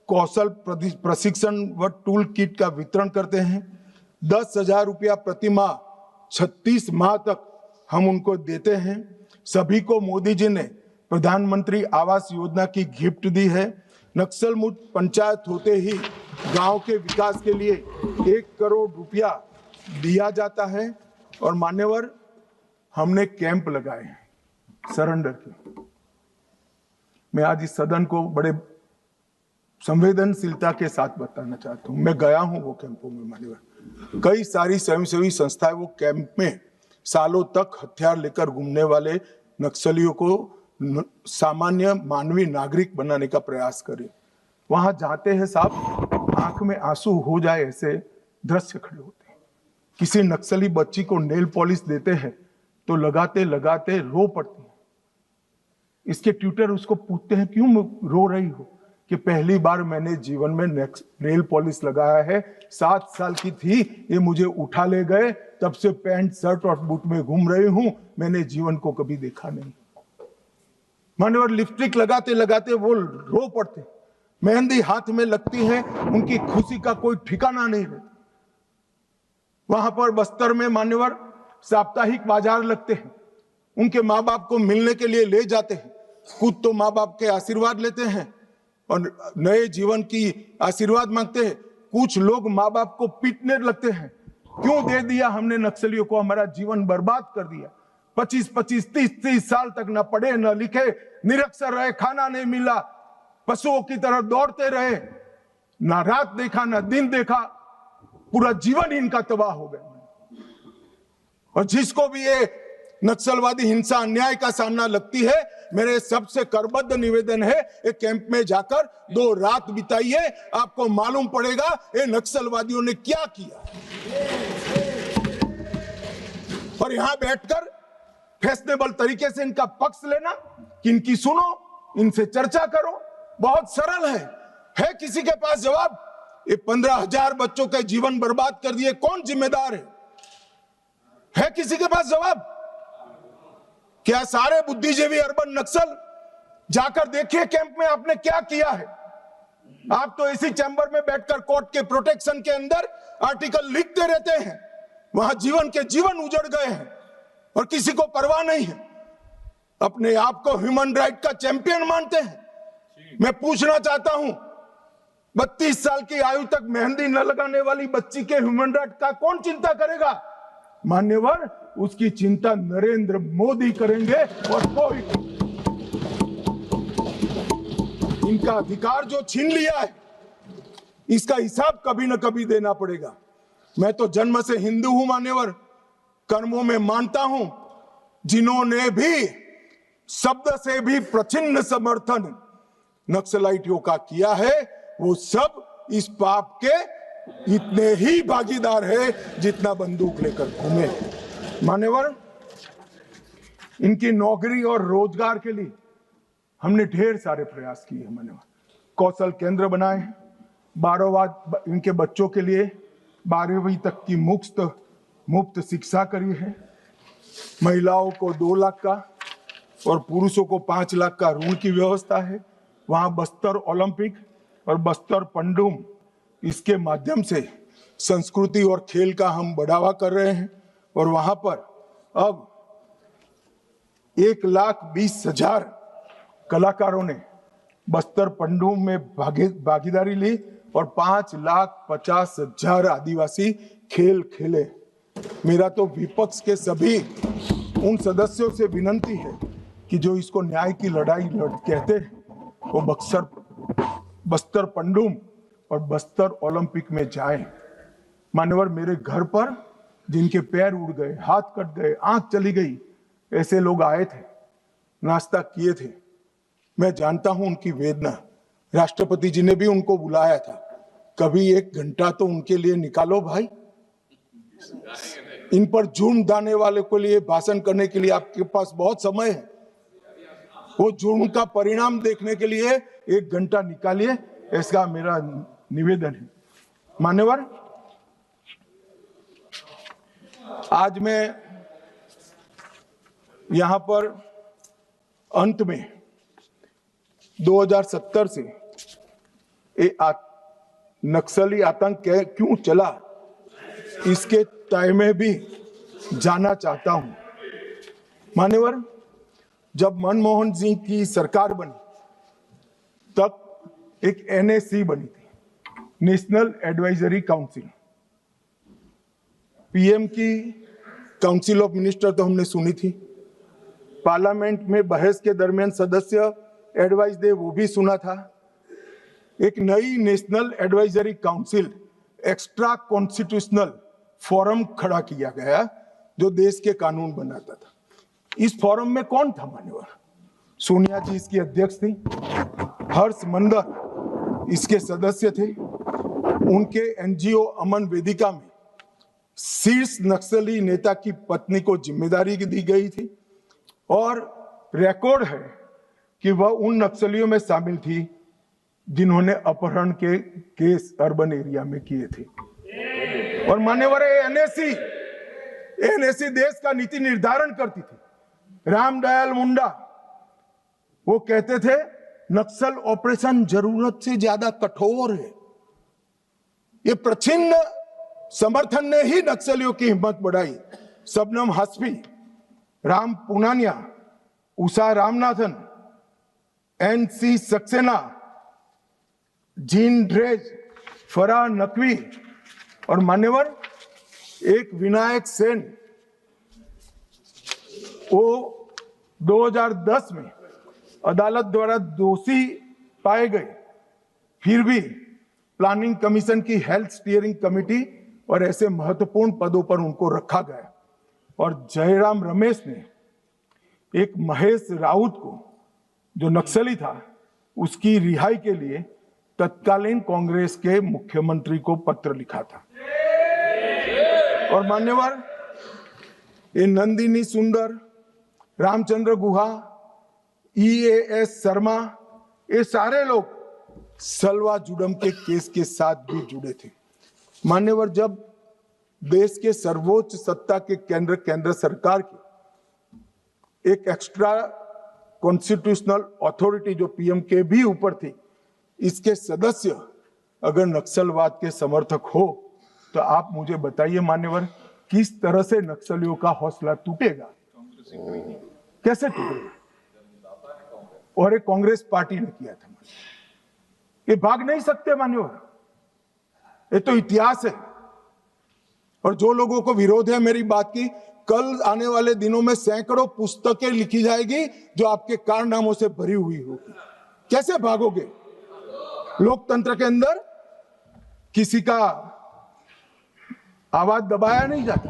कौशल प्रशिक्षण व टूल किट का वितरण करते हैं। 10,000 रुपया प्रति माह 36 माह तक हम उनको देते हैं। सभी को मोदी जी ने प्रधानमंत्री आवास योजना की गिफ्ट दी है। नक्सल मुक्त पंचायत होते ही गांव के विकास के लिए 1 करोड़ रुपया दिया जाता है। और मान्यवर, हमने कैंप लगाए हैं सरेंडर के। मैं आज इस सदन को बड़े संवेदनशीलता के साथ बताना चाहता हूं, मैं गया हूं वो कैंपों में। मान्यवर, कई सारी स्वयंसेवी संस्थाएं वो कैंप में सालों तक हथियार लेकर घूमने वाले नक्सलियों को सामान्य मानवीय नागरिक बनाने का प्रयास करें। वहां जाते हैं साहब, आंख में आंसू हो जाए ऐसे दृश्य खड़े होते हैं। किसी नक्सली बच्ची को नेल पॉलिश देते हैं तो लगाते लगाते रो पड़ती है। इसके ट्यूटर उसको पूछते हैं, क्यों रो रही हो? कि पहली बार मैंने जीवन में नेल पॉलिश लगाया है, 7 साल की थी, ये मुझे उठा ले गए, तब से पैंट शर्ट और बूट में घूम रही हूं, मैंने जीवन को कभी देखा नहीं। मान्यवर, लिपस्टिक लगाते लगाते वो रो पड़ते। मेहंदी हाथ में लगती है, उनकी खुशी का कोई ठिकाना नहीं रहता। वहां पर बस्तर में मान्यवर साप्ताहिक बाजार लगते हैं, उनके माँ बाप को मिलने के लिए ले जाते हैं। खुद तो माँ बाप के आशीर्वाद लेते हैं और नए जीवन की आशीर्वाद मांगते हैं। कुछ लोग माँ बाप को पीटने लगते हैं, क्यों दे दिया हमने नक्सलियों को, हमारा जीवन बर्बाद कर दिया। 25-25, 30-30 साल तक न पढ़े न लिखे, निरक्षर रहे, खाना नहीं मिला, पशुओं की तरह दौड़ते रहे, ना रात देखा ना दिन देखा, पूरा जीवन ही इनका तबाह हो गया। और जिसको भी ये नक्सलवादी हिंसा अन्याय का सामना लगती है, मेरे सबसे करबद्ध निवेदन है, एक कैंप में जाकर 2 रात बिताइए, आपको मालूम पड़ेगा ये नक्सलवादियों ने क्या किया। और यहां बैठकर फैशनेबल तरीके से इनका पक्ष लेना, कि इनकी सुनो, इनसे चर्चा करो, बहुत सरल है किसी के पास जवाब? ये 15,000 बच्चों के जीवन बर्बाद कर दिए, कौन जिम्मेदार है किसी के पास जवाब? क्या सारे बुद्धिजीवी अर्बन नक्सल जाकर देखिए कैंप में आपने क्या किया है। आप तो इसी चैम्बर में बैठकर कोर्ट के प्रोटेक्शन के अंदर आर्टिकल लिखते रहते हैं, वहां जीवन के जीवन उजड़ गए हैं और किसी को परवाह नहीं है। अपने आप को ह्यूमन राइट का चैंपियन मानते हैं। मैं पूछना चाहता हूं, 32 साल की आयु तक मेहंदी न लगाने वाली बच्ची के ह्यूमन राइट का कौन चिंता करेगा? मान्यवर, उसकी चिंता नरेंद्र मोदी करेंगे और कोई। इनका अधिकार जो छीन लिया है, इसका हिसाब कभी न कभी देना पड़ेगा। मैं तो जन्म से हिंदू हूं मान्यवर, कर्मों में मानता हूं। जिन्होंने भी शब्द से भी प्रचिन्न समर्थन नक्सलाइटियों का किया है, वो सब इस पाप के इतने ही भागीदार है जितना बंदूक लेकर घूमे। मान्यवर, इनकी नौकरी और रोजगार के लिए हमने ढेर सारे प्रयास किए। मान्यवर, कौशल केंद्र बनाए हैं, 12वां इनके बच्चों के लिए 12वीं तक की मुफ्त शिक्षा करी है। महिलाओं को 2 लाख का और पुरुषों को 5 लाख का ऋण की व्यवस्था है। वहां बस्तर ओलंपिक और बस्तर पंडुम, इसके माध्यम से संस्कृति और खेल का हम बढ़ावा कर रहे हैं। और वहां पर अब 1,20,000 कलाकारों ने बस्तर पंडुम में भागीदारी ली और 5,50,000 आदिवासी खेल खेले। मेरा तो विपक्ष के सभी उन सदस्यों से विनती है कि जो इसको न्याय की लड़ाई कहते हैं वो बस्तर पंडुम और बस्तर ओलंपिक में जाएं। मान्यवर, मेरे घर पर जिनके पैर उड़ गए, हाथ कट गए, आंख चली गई, ऐसे लोग आए थे, नाश्ता किए थे। मैं जानता हूं उनकी वेदना। राष्ट्रपति जी ने भी उनको बुलाया था। कभी 1 घंटा तो उनके लिए निकालो भाई। इन पर जुर्म डालने वाले को लिए भाषण करने के लिए आपके पास बहुत समय है। वो जुर्म का परिणाम देखने के लिए 1 घंटा निकालिए, ऐसा मेरा निवेदन है। मान्यवर, आज मैं यहां पर अंत में 2070 से नक्सली आतंक क्यों चला इसके तय में भी जाना चाहता हूं। मान्यवर, जब मनमोहन सिंह की सरकार बनी तब एक NSC बनी थी, नेशनल एडवाइजरी काउंसिल। PM की काउंसिल ऑफ मिनिस्टर तो हमने सुनी थी, पार्लियामेंट में बहस के दरमियान सदस्य एडवाइस दे वो भी सुना था। एक नई national advisory council, extra constitutional forum खड़ा किया गया जो देश के कानून बनाता था। इस फोरम में कौन था मान्यवर? सोनिया जी इसकी अध्यक्ष थी, हर्ष मंदर इसके सदस्य थे। उनके NGO अमन वेदिका में शीर्ष नक्सली नेता की पत्नी को जिम्मेदारी दी गई थी और रिकॉर्ड है कि वह उन नक्सलियों में शामिल थी जिन्होंने अपहरण के केस अर्बन एरिया में किए थे। और मान्यवर, NSC देश का नीति निर्धारण करती थी। रामदयाल मुंडा वो कहते थे नक्सल ऑपरेशन जरूरत से ज्यादा कठोर है। ये प्रच्छिन्न समर्थन ने ही नक्सलियों की हिम्मत बढ़ाई। Shabnam Hashmi, Ram Puniyani, Usha Ramanathan, NC Saxena, Jean Dreze, Farah Naqvi और मान्यवर एक विनायक सेन, वो 2010 में अदालत द्वारा दोषी पाए गए, फिर भी प्लानिंग कमीशन की हेल्थ स्टीयरिंग कमेटी और ऐसे महत्वपूर्ण पदों पर उनको रखा गया। और जयराम रमेश ने एक महेश राउत को, जो नक्सली था, उसकी रिहाई के लिए तत्कालीन कांग्रेस के मुख्यमंत्री को पत्र लिखा था। और मान्यवर, ये नंदिनी सुंदर, रामचंद्र गुहा, EAS शर्मा, ये सारे लोग सलवा जुडम के केस के साथ भी जुड़े थे। मान्यवर, जब देश के सर्वोच्च सत्ता के केंद्र सरकार की एक एक्स्ट्रा कॉन्स्टिट्यूशनल अथॉरिटी जो PM के भी ऊपर थी, इसके सदस्य अगर नक्सलवाद के समर्थक हो तो आप मुझे बताइए मान्यवर, किस तरह से नक्सलियों का हौसला टूटेगा? कैसे टूटेगा? और एक कांग्रेस पार्टी ने किया था। ये भाग नहीं सकते मान्यवर, ये तो इतिहास है। और जो लोगों को विरोध है मेरी बात की, कल आने वाले दिनों में सैकड़ों पुस्तकें लिखी जाएगी जो आपके कारनामों से भरी हुई होगी। कैसे भागोगे? लोकतंत्र के अंदर किसी का आवाज दबाया नहीं जाता।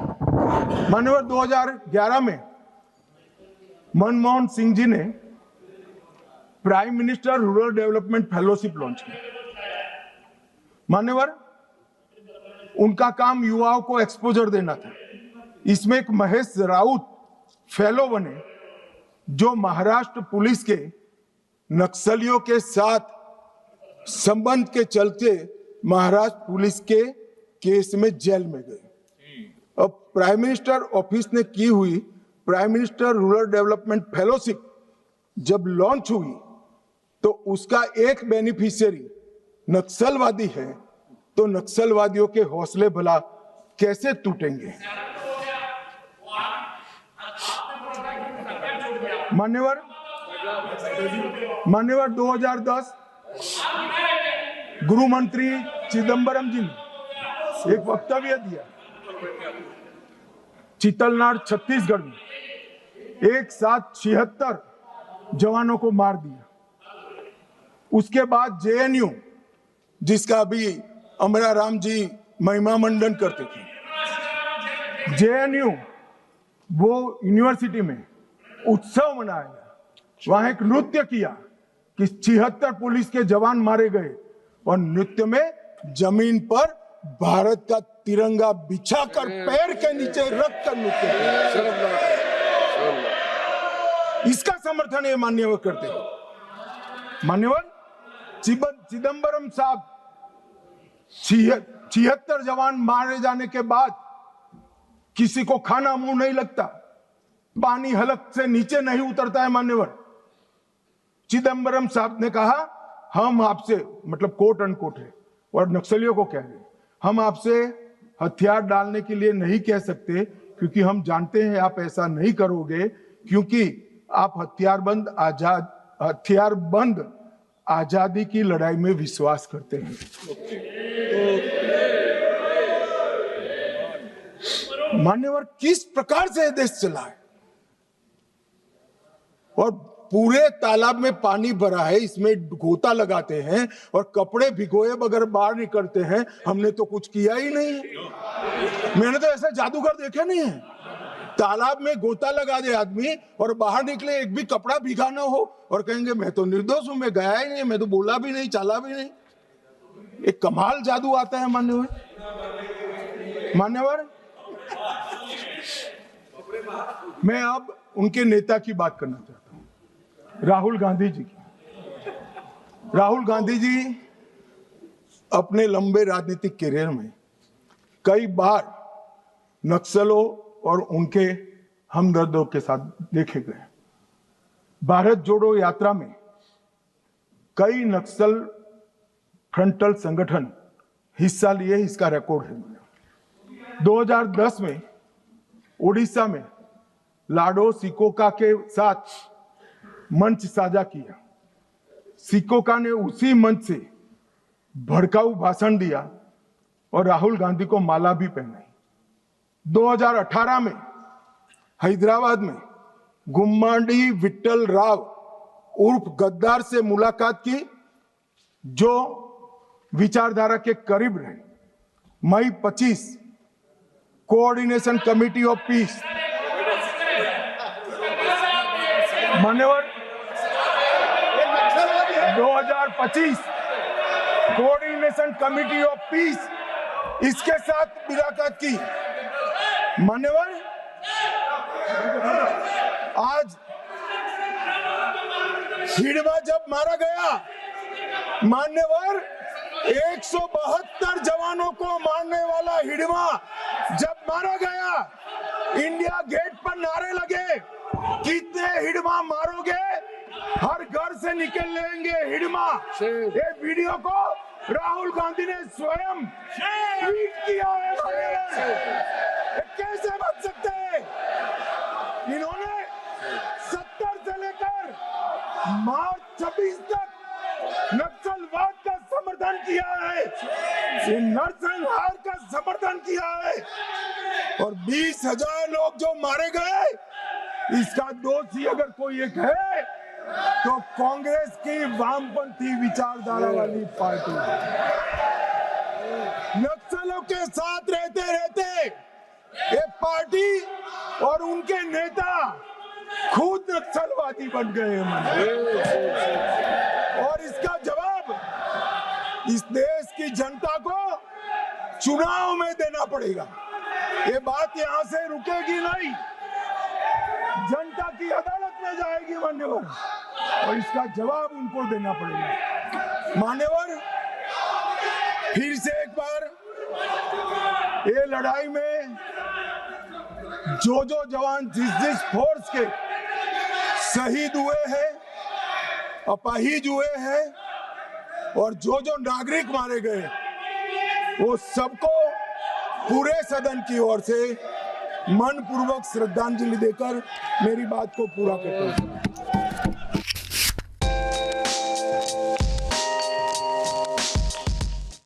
मान्यवर, 2011 में मनमोहन सिंह जी ने prime minister rural development fellowship launch की। मान्यवर, उनका काम युवाओं को एक्सपोजर देना था। इसमें एक महेश राउत फेलो बने, जो महाराष्ट्र पुलिस के नक्सलियों के साथ संबंध के चलते महाराष्ट्र पुलिस के केस में जेल में गए। अब प्राइम मिनिस्टर ऑफिस ने की हुई prime minister rural development fellowship जब लॉन्च हुई तो उसका एक बेनिफिशियरी नक्सलवादी है, तो नक्सलवादियों के हौसले भला कैसे टूटेंगे? मान्यवर, मान्यवर 2010 गृह मंत्री चिदम्बरम जी ने एक वक्तव्य दिया, चितलनार छत्तीसगढ़ में एक साथ 76 जवानों को मार दिया। उसके बाद जेएनयू, जिसका अभी अमरा राम जी महिमा मंडन करते थे, जेएनयू वो यूनिवर्सिटी में उत्सव मनाया, वहां एक नृत्य किया कि 76 पुलिस के जवान मारे गए और नृत्य में जमीन पर भारत का तिरंगा बिछाकर पैर के नीचे रख कर नृत्य किया। इसका समर्थन ये मान्यवर करते हैं। मान्यवर चिदम्बरम साहब 76 जवान मारे जाने के बाद किसी को खाना मुंह नहीं लगता, पानी हलक से नीचे नहीं उतरता है। मान्यवर चिदम्बरम साहब ने कहा, हम आपसे, मतलब कोट अनकोट है, और नक्सलियों को कह रहे, हम आपसे हथियार डालने के लिए नहीं कह सकते, क्योंकि हम जानते हैं आप ऐसा नहीं करोगे, क्योंकि आप हथियारबंद आजादी की लड़ाई में विश्वास करते हैं। मान्यवर किस प्रकार से देश चला है, और पूरे तालाब में पानी भरा है, इसमें गोता लगाते हैं और कपड़े भिगोए बगैर बाहर निकलते हैं। हमने तो कुछ किया ही नहीं है। मैंने तो ऐसा जादूगर देखे नहीं है। तालाब में गोता लगा दे आदमी और बाहर निकले, एक भी कपड़ा भीगा ना हो, और कहेंगे मैं तो निर्दोष हूं, मैं गया ही नहीं, मैं तो बोला भी नहीं, चला भी नहीं। एक कमाल जादू आता है। मान्यवर मैं अब उनके नेता की बात करना चाहता हूं, राहुल गांधी जी की। राहुल गांधी जी अपने लंबे राजनीतिक करियर में कई बार नक्सलों और उनके हमदर्दों के साथ देखे गए। भारत जोड़ो यात्रा में कई नक्सल फ्रंटल संगठन हिस्सा लिए, इसका रिकॉर्ड है। 2010 में ओडिशा में लाडो सिकोका के साथ मंच साझा किया। सिकोका ने उसी मंच से भड़काऊ भाषण दिया और राहुल गांधी को माला भी पहनाई। 2018 में हैदराबाद में गुम्माडी विट्ठल राव उर्फ गद्दार से मुलाकात की, जो विचारधारा के करीब रहे। मई 25 कोऑर्डिनेशन कमेटी ऑफ पीस, मान्यवर 2025 कोऑर्डिनेशन कमेटी ऑफ पीस, इसके साथ मुलाकात की। मान्यवर आज हिडमा जब मारा गया, मान्यवर 172 जवानों को मारने वाला हिडमा जब मारा गया, इंडिया गेट पर नारे लगे, कितने हिडमा मारोगे, हर घर से निकल लेंगे हिडमा। ये वीडियो को राहुल गांधी ने स्वयं ट्वीट किया है। कैसे बच सकते हैं? इन्होंने 70 से लेकर मार्च 26 तक नक्सलवाद का समर्थन किया है, नरसंहार का समर्थन किया है, और 20,000 लोग जो मारे गए, इसका दोषी अगर कोई एक है तो कांग्रेस की वामपंथी विचारधारा वाली पार्टी। नक्सलों के साथ रहते रहते ये पार्टी और उनके नेता खुद नक्सलवादी बन गए हैं। और इसका जवाब इस देश की जनता को चुनाव में देना पड़ेगा। ये बात यहां से रुकेगी नहीं, जनता की अदालत में जाएगी मान्यवर, और इसका जवाब उनको देना पड़ेगा। मान्यवर फिर से एक बार ये लड़ाई में जो जवान जिस फोर्स के शहीद हुए हैं, अपाहिज हुए हैं, और जो नागरिक मारे गए, वो सबको पूरे सदन की ओर से मनपूर्वक श्रद्धांजलि देकर मेरी बात को पूरा करता हूं।